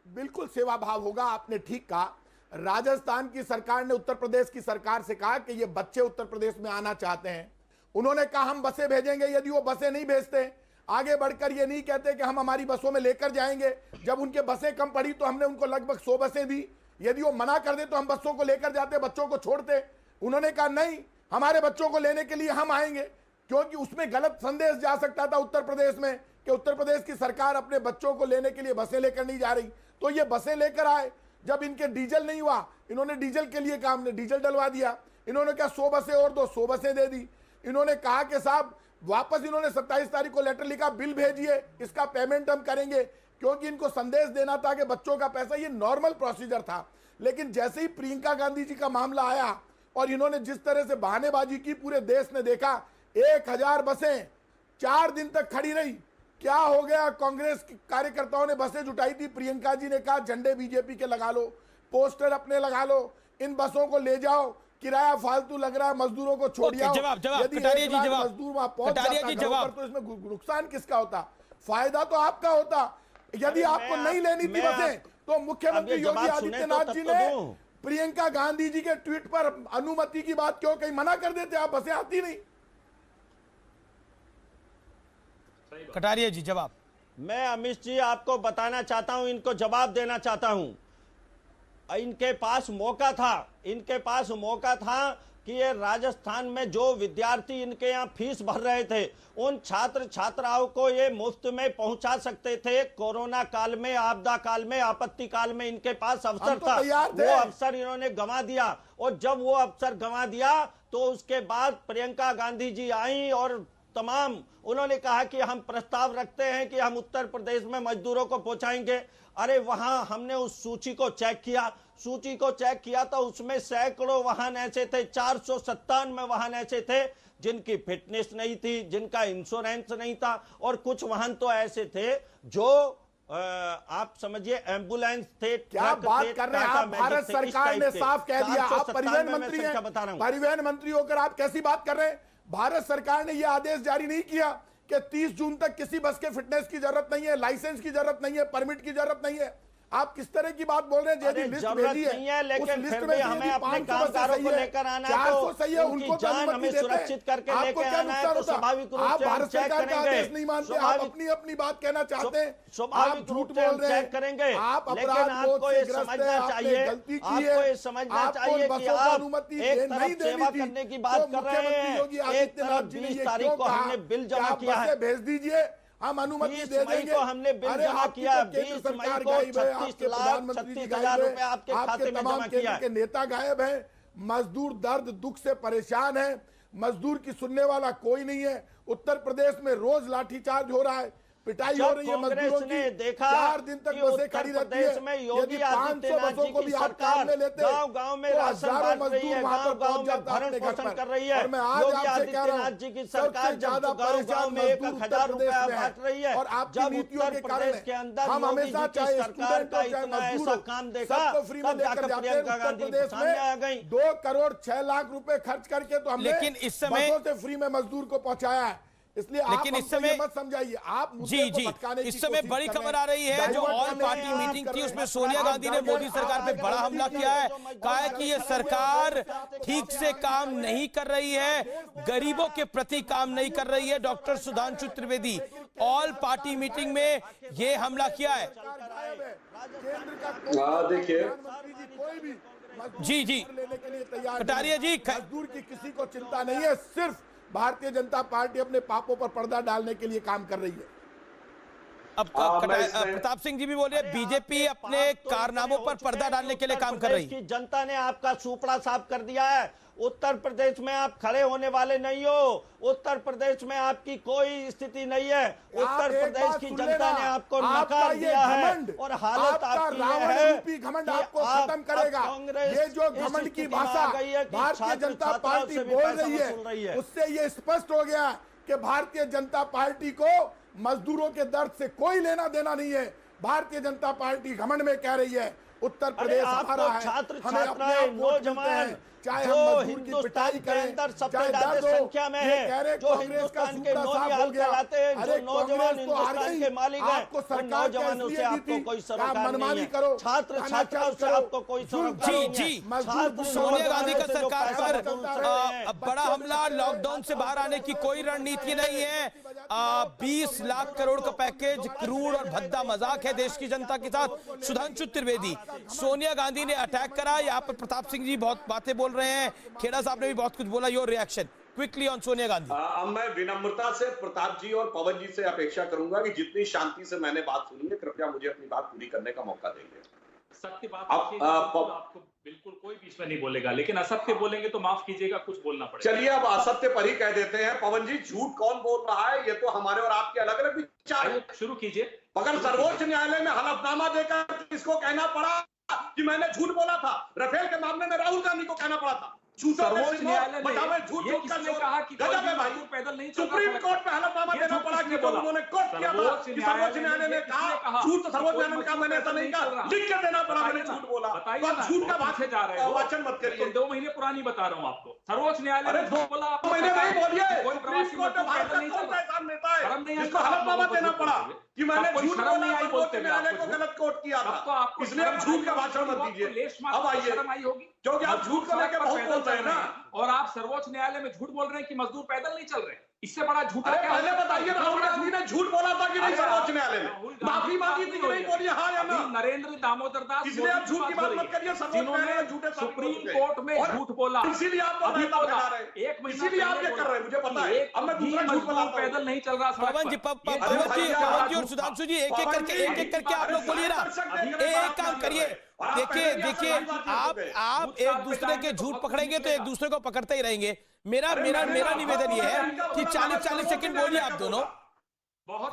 S8: बिल्कुल सेवा भाव होगा। आपने ठीक कहा। राजस्थान की सरकार ने उत्तर प्रदेश की सरकार से कहा कि ये बच्चे उत्तर प्रदेश में आना चाहते हैं। उन्होंने कहा हम बसें भेजेंगे। यदि वो बसें नहीं भेजते, आगे बढ़कर ये नहीं कहते कि हम हमारी बसों में लेकर जाएंगे। जब उनके बसें कम पड़ी तो हमने उनको लगभग 100 बसें दी। यदि वो मना कर दे तो हम बच्चों को लेकर जाते, बच्चों को छोड़ते। उन्होंने कहा नहीं, हमारे बच्चों को लेने के लिए हम आएंगे, क्योंकि उसमें गलत संदेश जा सकता था उत्तर प्रदेश में कि उत्तर प्रदेश की सरकार अपने बच्चों को लेने के लिए बसें लेकर नहीं जा रही। तो ये बसें लेकर आए। जब इनके डीजल नहीं हुआ, इन्होंने डीजल के लिए कहा, हमने डीजल डलवा दिया। इन्होंने कहा 100 बसें और दो, 100 बसें दे दी। इन्होंने कहा कि साहब वापस, इन्होंने 27 तारीख को लेटर लिखा, बिल भेजिए, इसका पेमेंट हम करेंगे, क्योंकि इनको संदेश देना था कि बच्चों का पैसा, ये नॉर्मल प्रोसीजर था। लेकिन जैसे ही प्रियंका गांधी जी का मामला आया और इन्होंने जिस तरह से बहानेबाजी की, पूरे देश ने देखा। 1000 बसें 4 दिन तक खड़ी रही। क्या हो गया? कांग्रेस कार्यकर्ताओं ने बसें जुटाई थी। प्रियंका जी ने कहा झंडे बीजेपी के लगा लो, पोस्टर अपने लगा लो, इन बसों को ले जाओ, किराया फालतू लग रहा है, मजदूरों को छोड़ जाओ। यदि मजदूर वहां पहुंच जाता तो इसमें नुकसान किसका होता? फायदा तो आपका होता। यदि आपको नहीं लेनी थी बसें, तो मुख्यमंत्री योगी आदित्यनाथ जी ने प्रियंका गांधी जी के ट्वीट पर अनुमति की बात क्यों कहीं मना कर देते? आप बसें आती नहीं।
S2: कटारिया जी जवाब।
S7: मैं अमित जी आपको बताना चाहता हूं, इनको जवाब देना चाहता हूं। इनके पास मौका था कि ये राजस्थान में जो विद्यार्थी इनके यहाँ फीस भर रहे थे, उन छात्र छात्राओं को ये मुफ्त में पहुंचा सकते थे। कोरोना काल में, आपदा काल में, आपत्ति काल में इनके पास अवसर था। वो अवसर इन्होंने गंवा दिया, और जब वो अवसर गंवा दिया तो उसके बाद प्रियंका गांधी जी आई और तमाम उन्होंने कहा कि हम प्रस्ताव रखते हैं कि हम उत्तर प्रदेश में मजदूरों को पहुंचाएंगे। अरे वहां हमने उस सूची को चेक किया तो उसमें सैकड़ों वाहन ऐसे थे, 497 वाहन ऐसे थे जिनकी फिटनेस नहीं थी, जिनका इंश्योरेंस नहीं था, और कुछ वाहन तो ऐसे थे जो आप समझिए एम्बुलेंस थे।
S8: क्या बात कर रहे हैं आप? भारत सरकार ने साफ कह दिया। आप परिवहन मंत्री हैं, परिवहन मंत्री होकर आप कैसी बात कर रहे हैं? भारत सरकार ने यह आदेश जारी नहीं किया कि 30 जून तक किसी बस के फिटनेस की जरूरत नहीं है, लाइसेंस की जरूरत नहीं है, परमिट की जरूरत नहीं है। आप किस तरह की बात बोल रहे हैं?
S7: अरे जरूरत नहीं है, लेकिन फिर भी हमें अपने कामगारों को लेकर आना है तो उनकी जान हमें सुरक्षित करके लेकर आना है, तो स्वाभाविक रूप से हम चेक करेंगे।
S8: नहीं मानते, आप अपनी अपनी बात कहना चाहते हैं,
S7: स्वाभाविक रूप से हम चेक करेंगे, लेकिन आपको ये समझना चाहिए, आपको ये समझना चाहिए कि आप एक तरफ सेवा करने की बात कर रहे हैं, एक तरफ 20 तारीख को हमने बिल जमा किया है,
S8: भेज दीजिए, हम अनुमति दे देंगे।
S7: 20 मई को हमने बिल जमा किया, 20 मई को 36,36,000 रुपए आपके खाते में जमा किया है।
S8: नेता गायब है, मजदूर दर्द दुख से परेशान है, मजदूर की सुनने वाला कोई नहीं है। उत्तर प्रदेश में रोज लाठीचार्ज हो रहा है, पिटाई हो रही है मजदूरों की।
S7: देखा
S8: 4 दिन तक बसें खड़ी रहती है।
S7: में योगी
S8: यदि 500 बसों को भी आप काम में लेते,
S7: गांव में राशन बांट रही है, गांव में भरण पोषण कर रही है। योगी आदित्यनाथ जी की सरकार जब गांव में 1,000 रुपया बांट रही है, जब उत्तर प्रदेश के अंदर योगी जी की सरकार का इतना ऐसा काम देखा, तब जाकर प्रियंका गांधी सामने आ गई।
S8: 2 करोड़ 6 लाख रुपए खर्च करके तो हमने
S2: लेकिन इस समय
S8: बसों से फ्री में मजदूर को पहुंचाया है। इसलिए
S2: लेकिन
S8: आप
S2: इस समय
S8: मत समझाइए, आप
S2: जी इस समय बड़ी खबर आ रही है, जो ऑल पार्टी मीटिंग थी उसमें सोनिया गांधी ने मोदी सरकार पे बड़ा हमला किया है, कहा है कि ये सरकार ठीक से काम नहीं कर रही है, गरीबों के प्रति काम नहीं कर रही है। Doctor Sudhanshu Trivedi all party meeting में ये हमला किया है।
S9: देखिए
S2: जी
S8: लेने के लिए तैयार
S2: कटारिया जी,
S8: मजदूर की किसी को चिंता नहीं है, सिर्फ भारतीय जनता पार्टी अपने पापों पर पर्दा डालने के लिए काम कर रही है।
S2: अब प्रताप सिंह जी भी बोले बीजेपी अपने कारनामों पर पर्दा डालने के लिए काम कर रही है।
S7: जनता ने आपका सुपड़ा साफ कर दिया है। उत्तर प्रदेश में आप खड़े होने वाले नहीं हो, उत्तर प्रदेश में आपकी कोई स्थिति नहीं है। उत्तर प्रदेश की जनता ने आपको नकार दिया है और हालत आपकी है कि
S8: आपको खत्म करेगा। ये जो घमंड की भाषा भारतीय जनता पार्टी बोल रही है, उससे ये स्पष्ट हो गया कि भारतीय जनता पार्टी को मजदूरों के दर्द से कोई लेना देना नहीं है। भारतीय जनता पार्टी घमंड में कह रही है उत्तर प्रदेश हमारा है,
S7: छात्र
S8: हमें अपने
S7: छात्राएं नौजवान
S8: चाहे
S7: जो
S8: हम
S7: हिंदुस्तान के अंदर सबसे ज्यादा संख्या में है, जो हिंदुस्तान के नौजवान कहलाते हैं, जो नौजवान हिंदुस्तान के मालिक हैं, उन नौजवानों से आपको कोई सरोकार नहीं है, छात्र छात्राओं से आपको कोई सरोकार नहीं है।
S2: सोनिया गांधी का सरकार पर बड़ा हमला, लॉकडाउन से बाहर आने की कोई रणनीति नहीं है। 20 लाख करोड़ का पैकेज क्रूड और भद्दा मजाक है देश की जनता के साथ। सुधांशु त्रिवेदी, सोनिया गांधी ने अटैक करा, यहाँ पर प्रताप सिंह जी बहुत बातें बोल रहे हैं, खेड़ा साहब ने भी बहुत कुछ बोला। Your reaction quickly on Sonia Gandhi.
S9: अब मैं विनम्रता से प्रताप जी और पवन जी से अपेक्षा करूंगा कि जितनी शांति से मैंने बात सुनी है, कृपया मुझे अपनी बात पूरी करने का मौका देंगे।
S10: सत्य बात आपको बिल्कुल कोई बीच में नहीं बोलेगा, लेकिन असत्य बोलेंगे तो माफ कीजिएगा, कुछ बोलना पड़ेगा।
S9: चलिए अब असत्य पर ही कह देते हैं। पवन जी, झूठ कौन बोल रहा है, ये तो हमारे और आपके अलग अलग विचार है।
S10: शुरू कीजिए।
S9: मगर सर्वोच्च न्यायालय में हलफनामा देकर किसको कहना पड़ा कि मैंने झूठ बोला था? राफेल के मामले में राहुल गांधी को कहना पड़ा था।
S10: सर्वोच्च न्यायालय ने
S9: झूठ
S10: किसने कहा कि पैदल नहीं चल रहा?
S9: सुप्रीम कोर्ट में हलफनामा देना पड़ा कि उन्होंने कोर्ट किया था कि सर्वोच्च न्यायालय ने कहा झूठ, सर्वोच्च न्यायालय ने कहा मैंने ऐसा नहीं कहा, लिख के देना पड़ा मैंने झूठ बोला।
S10: बताइए ना,
S9: झूठ का
S10: पीछे जा रहे हो,
S9: वाचन मत करिए।
S10: 2 महीने पुरानी बता रहा हूँ आपको। सर्वोच्च न्यायालय ने झूठ बोला,
S9: 2 महीने नहीं बोलिए।
S10: कोई प्रवासी मजदूर पैदल नहीं चल रहा।
S9: नेता है जिसको हलफनामा देना पड़ा कि मैंने झूठ बोला, सर्वोच्च न्यायालय को गलत कोर्ट किया था, इसलिए आप झूठ का भाषण मत दीजिए। अब आइए, क्योंकि आप झूठ को लेकर बहुत बोलते हैं ना,
S10: और आप सर्वोच्च न्यायालय में झूठ बोल रहे हैं कि मजदूर पैदल नहीं चल रहे। इससे बड़ा झूठ है क्या?
S9: पहले बताइए, राहुल गांधी ने झूठ बोला था कि नहीं सर्वोच्च न्यायालय में? माफी मांगी थी कि नहीं, बोलिए हाँ या ना।
S10: नरेंद्र दामोदर दास,
S9: इसलिए आप झूठ की बात मत करिए।
S10: जिन्होंने सुप्रीम कोर्ट में झूठ बोला,
S9: इसीलिए आप
S10: एक महीना
S9: इसीलिए आप ये कर रहे हैं, मुझे पता है। अब मैं दूसरा झूठ बोला,
S10: पैदल नहीं चल रहा।
S2: पवन जी और सुधांशु जी एक एक करके आप लोग बोलिए ना, एक काम करिए। देखिए आप एक दूसरे के झूठ पकड़ेंगे तो एक दूसरे को पकड़ते ही रहेंगे। मेरा निवेदन ये है कि 40 सेकंड बोलिए आप दोनों,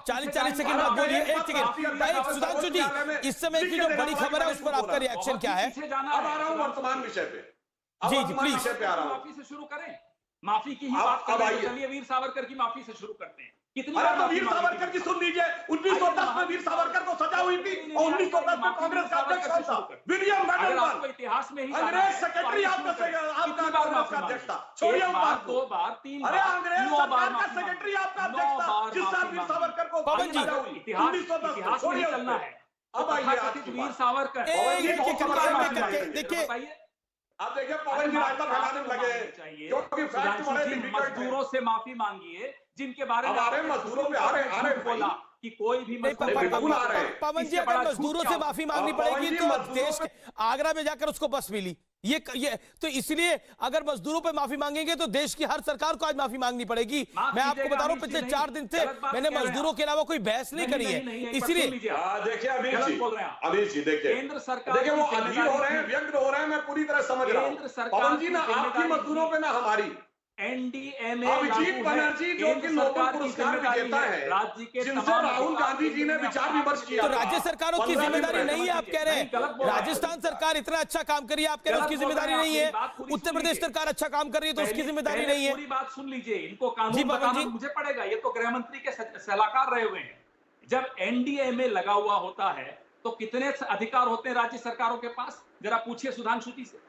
S2: 40 सेकंड बाद बोलिए। एक सेकंड सुधांशु जी, इस समय की जो बड़ी खबर है उस पर आपका रिएक्शन क्या है?
S9: अब आ रहा हूं वर्तमान विषय पे।
S2: जी प्लीज।
S10: माफी से शुरू करें, माफी की ही बात कर रहे हैं। चलिए वीर सावरकर की माफी से शुरू करते हैं। कितनी
S9: अरे
S10: बार
S9: तो
S10: माफी
S9: वीर
S10: मांगी
S9: सावरकर
S10: थी?
S9: की सुन लीजिए, 1910 में वीर सावरकर को सजा हुई थी और 1910 में कांग्रेस का अध्यक्ष कौन था? विलियम
S10: अगर आपको
S9: बैडनबर्ग,
S10: इतिहास में ही
S9: अंग्रेज सेक्रेटरी आपका कांग्रेस का अध्यक्ष था। छोड़िए उस बात को।
S10: 2 बार 3
S9: अरे
S10: बार
S9: अंग्रेज
S10: 9 बार
S9: सरकार का
S10: माफी
S9: सेक्रेटरी
S10: मांगी।
S9: आपका
S10: 9
S9: अध्यक्ष था,
S10: बार
S9: जिस साल
S10: माफी
S9: वीर
S10: मांगी।
S9: सावरकर को
S2: पवन जी,
S9: सजा हुई।
S10: इतिहास
S9: 1910
S10: में ही चलना है।
S9: अब आइए
S10: तथाकथित
S9: आपकी
S10: वीर
S9: बात।
S10: सावरकर
S2: देखिए
S9: आप देखिए पवन जी रास्ता फैलाने में लगे
S10: चाहिए
S9: क्योंकि फैक्ट बड़े डिफिकल्ट है।
S10: मजदूरों से माफी मांगिए जिनके बारे में
S9: अब आ रहे
S10: आपने
S9: मजदूरों पे,
S10: सुप्रीम
S9: आ रहे,
S10: कोर्ट
S9: आ
S10: में
S9: रहे
S10: झूठ बोला कि कोई भी मजदूर
S9: बिल्कुल आ रहे हैं।
S2: पवन जी,
S10: इससे
S2: अगर
S10: बड़ा झूठ
S2: मजदूरों
S10: क्या
S2: से
S10: होगा?
S2: माफी मांगनी
S9: पवन
S2: पड़ेगी
S9: जी,
S2: तो
S9: मजदूरों
S2: देश के आगरा में जाकर उसको बस मिली, ये तो इसलिए अगर मजदूरों पे माफी मांगेंगे तो देश की हर सरकार को आज माफी मांगनी पड़ेगी।
S10: माफ
S2: मैं आपको
S10: कीजिएगा,
S2: बता रहा हूं
S10: अमित जी,
S2: पिछले
S10: नहीं,
S2: 4 दिन से
S10: गलत बात
S2: मैंने
S10: कह रहे हैं
S2: मजदूरों
S10: आप।
S2: के अलावा कोई बहस नहीं करी है, इसलिए
S9: देखिए अमित
S10: गलत
S9: जी,
S10: बोल रहे हैं आप।
S9: अमित जी देखिए,
S10: केंद्र सरकार
S9: देखिए वो
S10: की
S9: अधीर हो रहे हैं,
S10: जिम्मेदारी
S9: व्यंग्य हो रहे हैं, मैं पूरी तरह समझ रहा
S10: केंद्र
S9: हूँ।
S10: सरकार
S9: पवन जी ना
S10: की
S9: आपकी
S10: जिम्मेदारी
S9: मजदूरों पे ना हमारी।
S10: एनडीएमए
S9: अभिजीत बनर्जी जो कि नोबेल पुरस्कार विजेता है,
S10: राज्य के
S9: जिनसे राहुल गांधी जी ने विचार विमर्श किया
S2: तो
S9: था।
S2: राज्य सरकारों की
S9: 15
S2: जिम्मेदारी
S9: दिन
S2: नहीं है, आप कह रहे
S10: नहीं, गलत बोल
S2: हैं
S10: रहे हैं।
S2: राजस्थान सरकार इतना अच्छा काम कर रही है, आप कह रहे हैं उसकी
S10: गलत बोल
S2: जिम्मेदारी
S10: रहे हैं
S2: नहीं
S10: आप,
S2: है,
S10: मेरी बात पूरी
S2: उत्तर
S10: सुन
S2: प्रदेश
S10: लीजिए।
S2: सरकार अच्छा काम कर रही है तो उसकी जिम्मेदारी
S10: पहले
S2: नहीं है।
S10: पूरी बात सुन लीजिए, इनको
S2: जी,
S10: कानून
S2: पवन
S10: बताना
S2: जी।
S10: मुझे पड़ेगा, ये तो गृह मंत्री के सलाहकार रहे हुए हैं। जब एनडीएमए लगा हुआ होता है तो कितने अधिकार होते हैं राज्य सरकारों के पास? जरा पूछिए सुधांशु जी से।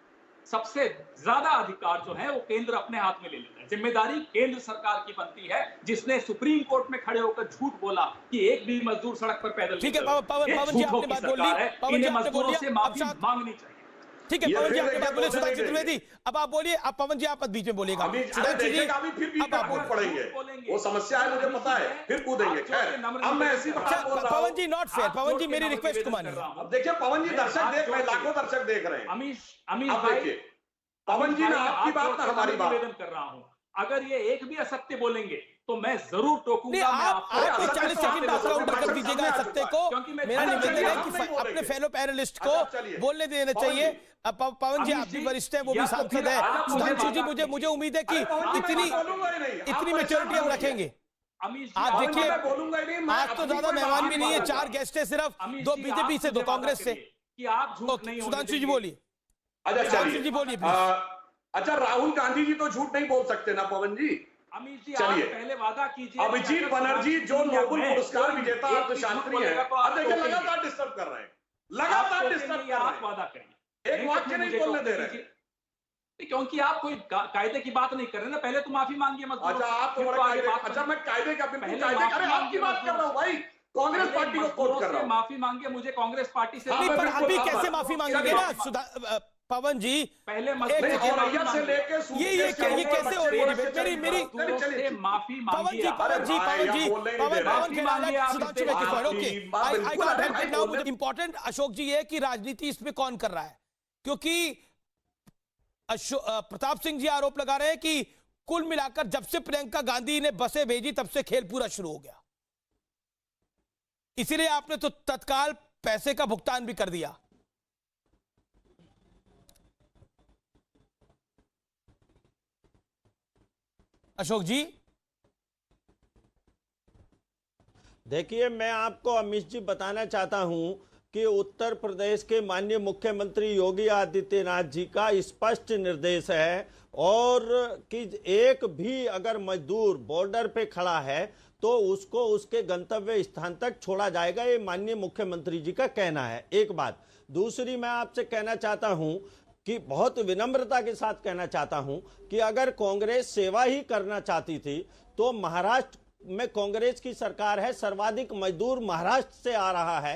S10: सबसे ज्यादा अधिकार जो है वो केंद्र अपने हाथ में ले लेता है। जिम्मेदारी केंद्र सरकार की बनती है, जिसने सुप्रीम कोर्ट में खड़े होकर झूठ बोला कि एक भी मजदूर सड़क पर पैदल
S2: ठीक है,
S10: नहीं चलेगा।
S2: पवन
S10: ये
S2: जी,
S10: झूठों
S2: आपने
S10: की
S2: बात बोल ली।
S10: सरकार है,
S2: पवन जी,
S10: इन्हें
S2: आपने बोल
S10: मजदूरों
S2: लिया।
S10: से
S2: अब
S10: माफी
S2: साथ-
S10: मांगनी चाहिए।
S2: ठीक है
S9: ये
S2: पवन जी,
S9: फिर
S2: आपने बात बोले
S9: देखिए,
S2: सुधांशु
S9: बोलने
S2: त्रिवेदी, अब आप बोलिए। अब पवन जी आप बीच में बोलेगा।
S9: अभी
S2: सुधांशु जी,
S9: देखिएगा, अभी फिर बीच
S2: अब
S9: में
S2: आप
S9: कूद
S2: बोलिए।
S9: पड़ेंगे, वो समस्या है, मुझे पता है, फिर कूदेंगे। खैर अब मैं ऐसी बात
S2: अच्छा,
S9: बोल रहा
S2: पवन
S9: हूं।
S2: जी नॉट फेयर, पवन जी मेरी रिक्वेस्ट को मानिए।
S9: अब देखिए पवन जी, दर्शक देख रहे हैं, लाखों दर्शक देख रहे हैं।
S10: अमीश
S9: अब देखिए पवन जी ना आपकी बात ना हमारी बात।
S10: निवेदन कर रहा हूं, अगर ये एक भी असत्य बोलेंगे तो मैं जरूर
S2: नहीं,
S10: टोकूंगा।
S2: आप 40 सेकंड बात काउंटर कर दीजिएगा असत्य को।
S10: क्योंकि मैं
S2: मेरा
S10: अच्छा,
S2: निवेदन
S10: चलिए,
S2: है
S10: हम
S2: कि
S9: नहीं
S2: अपने
S9: बोलेंगे।
S2: फेलो पैनलिस्ट को
S9: अच्छा, चलिए।
S2: बोलने देना
S9: पवन
S2: चाहिए।
S9: जी।
S2: अब पवन जी
S10: अमित
S2: आप भी
S10: जी,
S2: वरिष्ठ है, वो
S10: या
S2: भी
S10: तो
S2: सांसद
S10: फिर
S2: है।
S10: आप मुझे
S2: सुधांशु जी,
S10: बात
S2: मुझे उम्मीद है कि
S9: अरे पवन जी,
S2: इतनी
S9: मैं बोलूंगा ही नहीं। आप
S2: इतनी
S9: परेशान
S2: मेच्योरिटी हम
S9: मत
S2: रखेंगे।
S9: होइए।
S10: अमीश
S2: आप
S10: आप
S2: देखिए,
S9: मैं बोलूंगा ही नहीं, मैं
S2: आज तो
S9: अपनी
S2: ज्यादा
S9: कोई
S2: मेहमान
S9: बात
S2: भी नहीं है,
S9: नहीं
S2: 4
S9: बोलूंगा।
S2: गेस्ट है सिर्फ,
S10: अमीश
S2: 2
S10: जी,
S2: बीजेपी
S10: आप
S2: से, 2
S10: मुझे वादा
S2: कांग्रेस से।
S10: करिए कि आप झूठ नहीं होने
S2: सुधांशु जी
S10: देंगे।
S2: बोलिए।
S9: अच्छा
S2: सुधांशु
S9: चलिए
S2: जी बोलिए प्लीज।
S9: अच्छा, राहुल गांधी जी तो झूठ नहीं बोल सकते ना पवन जी।
S10: अमीश जी,
S9: चलिए।
S10: आप पहले वादा कीजिए।
S9: अभिजीत बनर्जी जो नोबेल पुरस्कार विजेता अर्थशास्त्री हैं,
S10: तो
S9: अब देखिए लगातार डिस्टर्ब कर रहे हैं, लगातार डिस्टर्ब कर
S10: आप
S9: रहे
S10: वादा
S9: हैं।
S10: करिए।
S9: एक वाक्य नहीं बोलने दे रहे हैं।
S10: क्योंकि आप कोई कायदे की बात नहीं कर रहे ना, पहले तो माफी मांगिए मजदूरों
S9: अच्छा,
S10: से,
S9: आप तो
S10: फिर
S9: बड़ा
S10: आगे
S9: कायदे,
S10: बात
S9: अच्छा मैं कायदे का बिल्कुल
S10: पहले
S9: कायदे,
S10: माफी
S9: अरे आपकी
S10: मांगिए
S9: बात कर रहा हूँ भाई, कांग्रेस
S10: पहले
S9: पार्टी को कोट
S10: मजदूरों
S9: कर
S10: से
S9: रहा हूँ।
S10: माफी मांगिए, मुझे कांग्रेस पार्टी से
S9: हाँ,
S2: नहीं,
S9: मैं
S2: पर
S9: बिल्कुल
S2: अभी
S9: आप
S2: कैसे
S9: बात-
S2: माफी मांगेंगे
S9: चलिए।
S2: ना पवन जी?
S10: पहले
S2: एक
S10: मजदूरों
S2: सेकंड,
S10: से माफी
S9: औरैया से
S10: मांगिए।
S9: लेके
S2: ये
S9: सूटकेस के
S2: कैसे
S9: ऊपर
S2: हो रही है
S9: बच्चे
S2: डिबेट? मेरी
S10: मजदूरों से माफी
S2: पवन
S10: मांगिए
S2: जी,
S10: आप।
S2: पवन जी,
S9: भाई,
S2: पवन
S9: आप
S2: जी,
S9: बोलने नहीं
S2: पवन
S9: दे रहे।
S2: पवन
S10: मांगिए आप
S2: सुधांशु
S10: इससे।
S2: make it
S9: आप
S2: okay.
S9: की बात
S2: I
S9: बिल्कुल
S2: can't
S9: है,
S2: help
S9: भाई,
S2: it now.
S9: बोलने-
S2: मुझे इम्पोर्टेंट अशोक जी है कि राजनीति इसमें कौन कर रहा है, क्योंकि प्रताप सिंह जी आरोप लगा रहे हैं कि कुल मिलाकर जब से प्रियंका गांधी ने बसें भेजी तब से खेल पूरा शुरू हो गया, इसीलिए आपने तो तत्काल पैसे का भुगतान भी कर दिया। अशोक जी,
S7: देखिए, मैं आपको अमित जी बताना चाहता हूं कि उत्तर प्रदेश के माननीय मुख्यमंत्री योगी आदित्यनाथ जी का स्पष्ट निर्देश है और कि एक भी अगर मजदूर बॉर्डर पे खड़ा है तो उसको उसके गंतव्य स्थान तक छोड़ा जाएगा, ये माननीय मुख्यमंत्री जी का कहना है। एक बात। दूसरी, मैं आपसे कहना चाहता हूं कि बहुत विनम्रता के साथ कहना चाहता हूं कि अगर कांग्रेस सेवा ही करना चाहती थी तो महाराष्ट्र में कांग्रेस की सरकार है, सर्वाधिक मजदूर महाराष्ट्र से आ रहा है।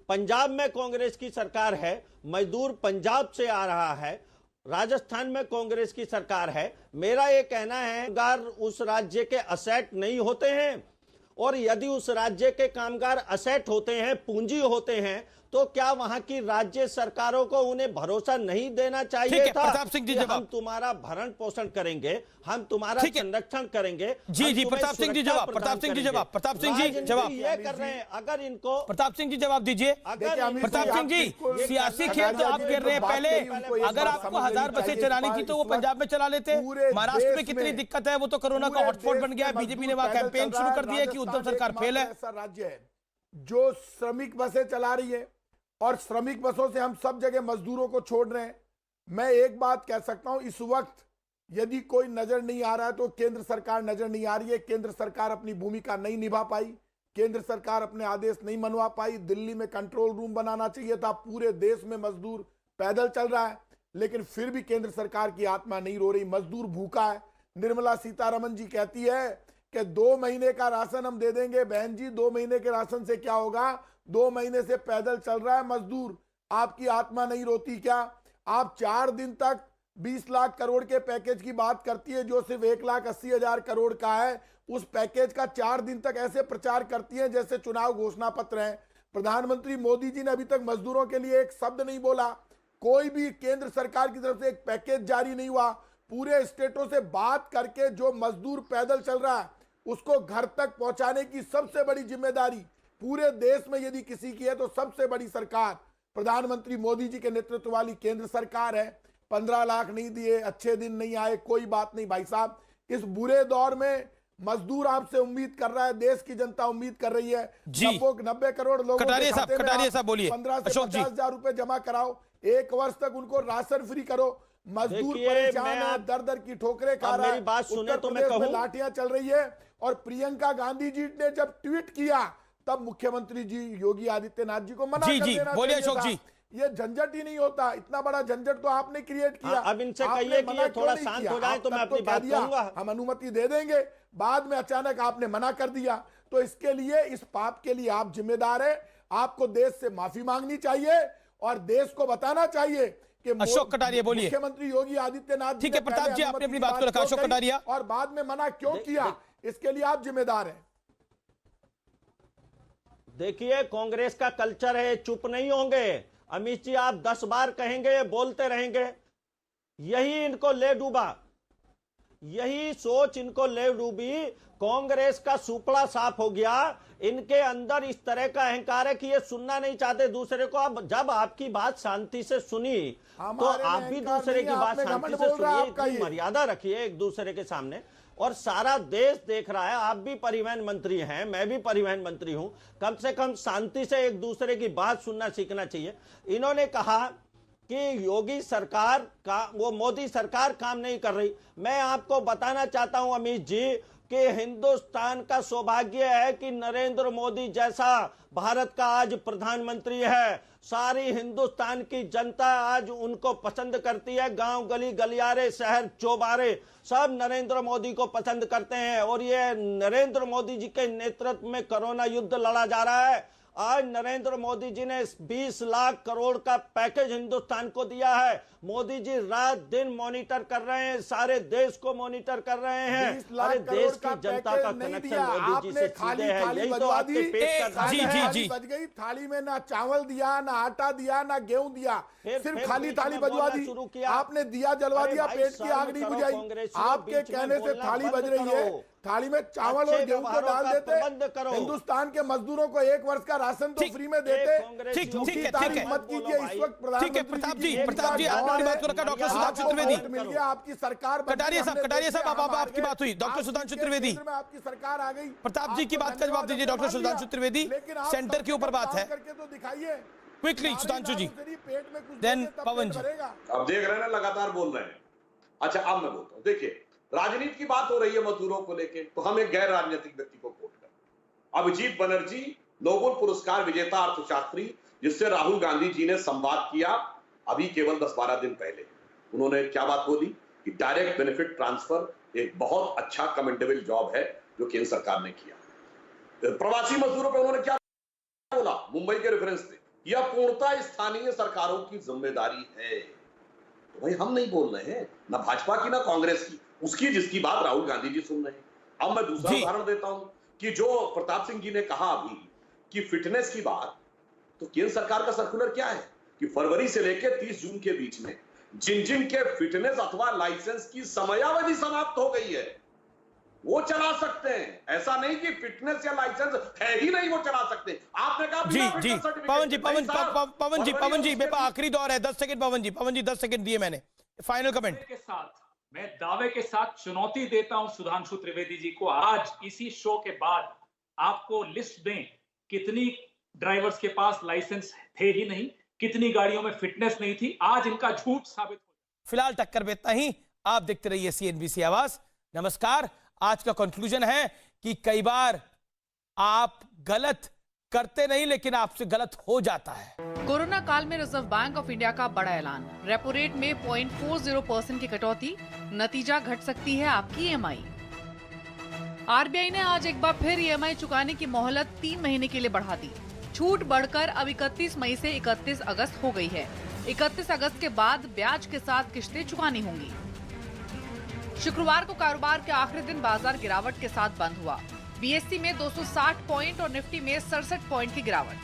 S7: पंजाब में कांग्रेस की सरकार है, मजदूर पंजाब से आ रहा है। राजस्थान में कांग्रेस की सरकार है। मेरा ये कहना है, कामगार उस राज्य के असेट नहीं होते हैं, और यदि उस राज्य के कामगार असेट होते हैं, पूंजी होते हैं, तो क्या वहां की राज्य सरकारों को उन्हें भरोसा नहीं देना चाहिए था?
S2: प्रताप सिंह जी,
S7: कि
S2: जवाब।
S7: हम तुम्हारा भरण पोषण करेंगे, हम तुम्हारा
S2: ठीक है।
S7: संरक्षण करेंगे।
S2: जी,
S7: हम
S2: जी,
S7: तुम्हें
S2: प्रताप सिंह जी
S7: सुरक्षा
S2: जवाब,
S7: प्रदान
S2: प्रताप सिंह जी
S7: करेंगे।
S2: जवाब, प्रताप सिंह जी
S7: राजनीति
S2: जवाब।
S7: ये कर रहे हैं, अगर इनको
S2: प्रताप सिंह जी जवाब दीजिए।
S7: अगर
S2: प्रताप सिंह जी, सियासी खेल तो आप खेल रहे हैं। पहले अगर आपको 1000 बसें चलानी थी तो वो पंजाब में चला लेते। महाराष्ट्र में कितनी दिक्कत है, वो तो कोरोना का हॉटस्पॉट बन गया है। बीजेपी ने वहां कैंपेन शुरू कर दिया है कि उद्धव सरकार फेल है।
S8: ऐसा राज्य है जो श्रमिक बसें चला रही है और श्रमिक बसों से हम सब जगह मजदूरों को छोड़ रहे हैं। मैं एक बात कह सकता हूं, इस वक्त यदि कोई नजर नहीं आ रहा है तो केंद्र सरकार नजर नहीं आ रही है। केंद्र सरकार अपनी भूमिका नहीं निभा पाई, केंद्र सरकार अपने आदेश नहीं मनवा पाई। दिल्ली में कंट्रोल रूम बनाना चाहिए था, पूरे देश में मजदूर पैदल चल रहा है, लेकिन फिर भी केंद्र सरकार की आत्मा नहीं रो रही, मजदूर भूखा है। निर्मला सीतारमण जी कहती है कि 2 महीने का राशन हम दे देंगे। बहन जी, 2 महीने के राशन से क्या होगा? 2 महीने से पैदल चल रहा है मजदूर, आपकी आत्मा नहीं रोती क्या? आप 4 दिन तक 20 लाख करोड़ के पैकेज की बात करती है जो सिर्फ 1,80,000 करोड़ का है। उस पैकेज का 4 दिन तक ऐसे प्रचार करती है जैसे चुनाव घोषणा पत्र है। प्रधानमंत्री मोदी जी ने अभी तक मजदूरों के लिए एक शब्द नहीं बोला, कोई भी केंद्र सरकार की तरफ से एक पैकेज जारी नहीं हुआ। पूरे स्टेटों से बात करके जो मजदूर पैदल चल रहा है उसको घर तक पहुंचाने की सबसे बड़ी जिम्मेदारी पूरे देश में यदि किसी की है तो सबसे बड़ी सरकार प्रधानमंत्री मोदी जी के नेतृत्व वाली केंद्र सरकार है। 15 लाख नहीं दिए, अच्छे दिन नहीं आए, कोई बात नहीं भाई साहब। इस बुरे दौर में मजदूर आपसे उम्मीद कर रहा है, देश की जनता उम्मीद कर रही है। 90 करोड़ लोगों के खाते में 15 से 50,000 रुपए जमा कराओ, 1 वर्ष तक उनको राशन फ्री करो। मजदूर परेशान है, दर दर की ठोकरें खा रहा है।
S7: मेरी बात सुने तो मैं
S8: उत्तर प्रदेश में
S7: कहूं,
S8: लाठियां चल रही है। और प्रियंका गांधी जी ने जब ट्वीट किया तब मुख्यमंत्री जी योगी आदित्यनाथ जी को मना कर देना
S2: बोलिए
S8: चाहिए
S2: अशोक
S8: था।
S2: जी।
S8: ये झंझट ही नहीं होता, इतना बड़ा झंझट तो आपने क्रिएट किया।
S7: अब इनसे कहिए कि ये थोड़ा शांत हो जाए तो मैं अपनी बात कहूंगा।
S8: हम अनुमति दे देंगे, बाद में अचानक आपने मना कर दिया, तो इसके लिए, इस पाप के लिए आप जिम्मेदार हैं। आपको देश से माफी मांगनी चाहिए और देश को बताना चाहिए कि
S2: अशोक कटारिया बोलिए।
S8: मुख्यमंत्री योगी आदित्यनाथ
S2: ठीक है प्रताप जी, आपने अपनी बात को रखा। अशोक कटारिया,
S8: और बाद में मना क्यों किया, इसके लिए आप जिम्मेदार हैं।
S7: देखिए, कांग्रेस का कल्चर है, चुप नहीं होंगे। अमित जी, आप 10 बार कहेंगे, बोलते रहेंगे। यही इनको ले डूबा, यही सोच इनको ले डूबी। कांग्रेस का सुपड़ा साफ हो गया। इनके अंदर इस तरह का अहंकार है कि ये सुनना नहीं चाहते दूसरे को। अब जब आपकी बात शांति से सुनी तो आप भी दूसरे की बात शांति से सुनिए, मर्यादा रखिए एक दूसरे के सामने। और सारा देश देख रहा है, आप भी परिवहन मंत्री हैं, मैं भी परिवहन मंत्री हूं। कम से कम शांति से एक दूसरे की बात सुनना सीखना चाहिए। इन्होंने कहा कि योगी सरकार का, वो मोदी सरकार काम नहीं कर रही। मैं आपको बताना चाहता हूं अमित जी कि हिंदुस्तान का सौभाग्य है कि नरेंद्र मोदी जैसा भारत का आज प्रधानमंत्री है। सारी हिंदुस्तान की जनता आज उनको पसंद करती है। गांव गली गलियारे शहर चौबारे सब नरेंद्र मोदी को पसंद करते हैं। और ये नरेंद्र मोदी जी के नेतृत्व में कोरोना युद्ध लड़ा जा रहा है। आज नरेंद्र मोदी जी ने 20 लाख करोड़ का पैकेज हिंदुस्तान को दिया है। मोदी जी रात दिन मॉनिटर कर रहे हैं, सारे देश को मॉनिटर कर रहे हैं। अरे देश की जनता का कनेक्शन मोदी जी से सीधे है। यही तो आपके पेट का
S8: जी बच गई। थाली में ना चावल दिया, ना आटा दिया, ना गेहूं दिया, सिर्फ खाली थाली बजवा दी। आपने दिया जलवा दिया, पेट की आग नहीं बुझाई। आपके कहने से थाली बज रही है, थाली में चावल और गेहूं को डाल देते। हिंदुस्तान के मजदूरों को 1 वर्ष का राशन तो फ्री में देते।
S2: ठीक है
S8: मत कीजिए इस वक्त।
S2: प्रताप जी आपने बात को रखा। डॉक्टर सुधांशु त्रिवेदी,
S8: मिल गया आपकी सरकार।
S2: कटारिया साहब आपकी बात हुई। डॉक्टर सुधांशु त्रिवेदी,
S8: आपकी सरकार आ गई।
S2: प्रताप जी की बात का जवाब दीजिए। डॉक्टर सुधांशु त्रिवेदी, सेंटर के ऊपर बात है,
S8: करके तो दिखाइए
S2: क्विकली सुधांशु जी,
S8: पेट में कुछ
S2: देन पवन जी।
S9: अब देख रहे हैं ना, लगातार बोल रहे हैं। अच्छा, अब मैं बोलता हूं। देखिए, राजनीति की बात हो रही है मजदूरों को लेके, तो हम एक गैर राजनीतिक व्यक्ति को कोट करें। अभिजीत बनर्जी, नोबेल पुरस्कार विजेता अर्थशास्त्री, जिससे राहुल गांधी जी ने संवाद किया अभी केवल 10-12 दिन पहले, उन्होंने क्या बात बोली कि डायरेक्ट बेनिफिट ट्रांसफर एक बहुत अच्छा कमेंडेबल जॉब है जो केंद्र सरकार ने किया। प्रवासी मजदूरों पे उन्होंने क्या बोला, मुंबई के रेफरेंस पे, यह पूर्णतः स्थानीय सरकारों की जिम्मेदारी है। तो भाई हम नहीं बोल रहे हैं, ना भाजपा की ना कांग्रेस की, उसकी जिसकी बात राहुल गांधी जी सुन रहे हैं। अब मैं दूसरा उदाहरण देता हूं कि जो प्रताप सिंह जी ने कहा अभी कि फिटनेस की बात, तो केंद्र सरकार का सर्कुलर क्या है कि फरवरी से लेकर 30 जून के बीच में जिन के फिटनेस अथवा लाइसेंस की समयावधि समाप्त हो गई है वो चला सकते हैं। ऐसा नहीं कि फिटनेस या लाइसेंस है ही नहीं वो चला सकते। आपने कहा
S2: पवन जी मेरे पास आखिरी दौर है, 10 सेकंड। पवन जी 10 सेकंड दिए मैंने, फाइनल कमेंट
S10: के साथ मैं दावे के साथ चुनौती देता हूं सुधांशु त्रिवेदी जी को, आज इसी शो के बाद आपको लिस्ट दें कितनी ड्राइवर्स के पास लाइसेंस थे ही नहीं, कितनी गाड़ियों में फिटनेस नहीं थी। आज इनका झूठ साबित हो।
S2: फिलहाल टक्कर में इतना ही। आप देखते रहिए CNBC आवाज। नमस्कार। आज का कंक्लूजन है कि कई बार आप गलत करते नहीं, लेकिन आपसे गलत हो जाता है।
S1: कोरोना काल में रिजर्व बैंक ऑफ इंडिया का बड़ा ऐलान, रेपो रेट में 0.40% की कटौती, नतीजा घट सकती है आपकी EMI। RBI ने आज एक बार फिर EMI चुकाने की मोहलत 3 महीने के लिए बढ़ा दी। छूट बढ़कर अब 31 मई से 31 अगस्त हो गई है। 31 अगस्त के बाद ब्याज के साथ किश्तें चुकानी होंगी। शुक्रवार को कारोबार के आखिरी दिन बाजार गिरावट के साथ बंद हुआ। BSE में 260 पॉइंट और निफ्टी में 67 पॉइंट की गिरावट।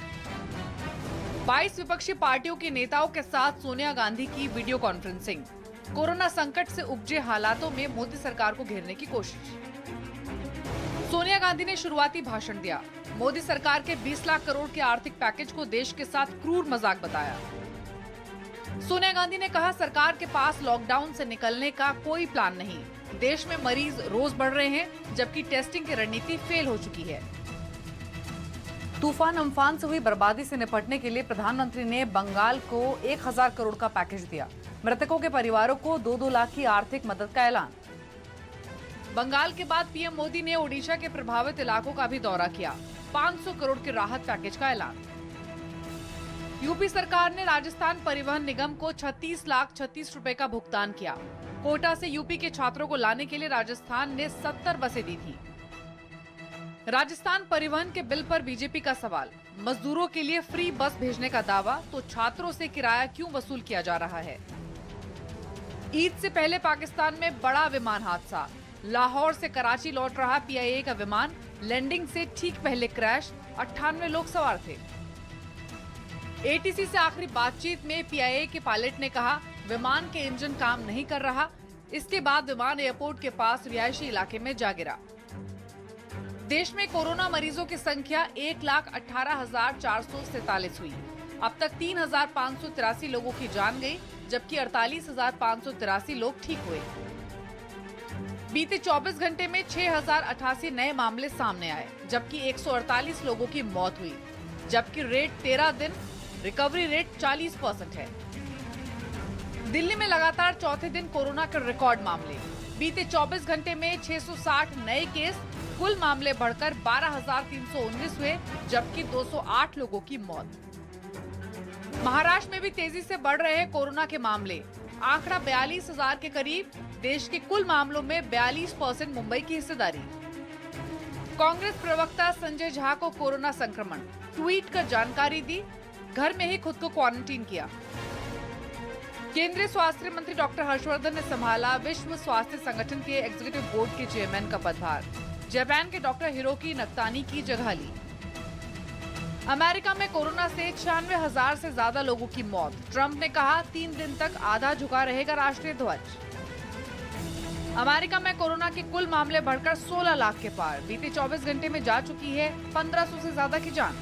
S1: 22 विपक्षी पार्टियों के नेताओं के साथ सोनिया गांधी की वीडियो कॉन्फ्रेंसिंग। कोरोना संकट से उपजे हालातों में मोदी सरकार को घेरने की कोशिश। सोनिया गांधी ने शुरुआती भाषण दिया। मोदी सरकार के 20 लाख करोड़ के आर्थिक पैकेज को देश के साथ क्रूर मजाक बताया। सोनिया गांधी ने कहा, सरकार के पास लॉकडाउन से निकलने का कोई प्लान नहीं। देश में मरीज रोज बढ़ रहे हैं, जबकि टेस्टिंग की रणनीति फेल हो चुकी है। तूफान अम्फान से हुई बर्बादी से निपटने के लिए प्रधानमंत्री ने बंगाल को 1000 करोड़ का पैकेज दिया। मृतकों के परिवारों को 2-2 लाख की आर्थिक मदद का ऐलान। बंगाल के बाद पीएम मोदी ने ओडिशा के प्रभावित इलाकों का भी दौरा किया। 500 करोड़ के राहत पैकेज का ऐलान। यूपी सरकार ने राजस्थान परिवहन निगम को 36,36,000 रुपए का भुगतान किया। कोटा से यूपी के छात्रों को लाने के लिए राजस्थान ने 70 बसें दी थी। राजस्थान परिवहन के बिल पर बीजेपी का सवाल, मजदूरों के लिए फ्री बस भेजने का दावा, तो छात्रों से किराया क्यों वसूल किया जा रहा है। ईद से पहले पाकिस्तान में बड़ा विमान हादसा। लाहौर से कराची लौट रहा PIA का विमान लैंडिंग से ठीक पहले क्रैश, 98 लोग सवार थे। ATC से आखिरी बातचीत में PIA के पायलट ने कहा, विमान के इंजन काम नहीं कर रहा। इसके बाद विमान एयरपोर्ट के पास रिहायशी इलाके में जा गिरा। देश में कोरोना मरीजों की संख्या 1,18,447 हुई। अब तक 3,583 लोगों की जान गई, जबकि 48,583 लोग ठीक हुए। बीते 24 घंटे में 6,088 नए मामले सामने आए, जबकि 148 लोगों की मौत हुई, जबकि रेट 13 दिन, रिकवरी रेट 40% है। दिल्ली में लगातार चौथे दिन कोरोना के रिकॉर्ड मामले। बीते 24 घंटे में 660 नए केस, कुल मामले बढ़कर 12,319 हुए, जबकि 208 लोगों की मौत। महाराष्ट्र में भी तेजी से बढ़ रहे हैं कोरोना के मामले। आंकड़ा 42,000 के करीब। देश के कुल मामलों में 42% मुंबई की हिस्सेदारी। कांग्रेस प्रवक्ता संजय झा को कोरोना संक्रमण, ट्वीट कर जानकारी दी, घर में ही खुद को क्वारंटीन किया। केंद्रीय स्वास्थ्य मंत्री डॉक्टर हर्षवर्धन ने संभाला विश्व स्वास्थ्य संगठन के एग्जीक्यूटिव बोर्ड के चेयरमैन का पदभार। जापान के डॉक्टर हिरोकी नकतानी की जगह ली। अमेरिका में कोरोना से 96,000 से ज्यादा लोगों की मौत। ट्रंप ने कहा, 3 दिन तक आधा झुका रहेगा राष्ट्रीय ध्वज। अमेरिका में कोरोना के कुल मामले बढ़कर 16 लाख के पार। बीते 24 घंटे में जा चुकी है 1500 से ज्यादा की जान।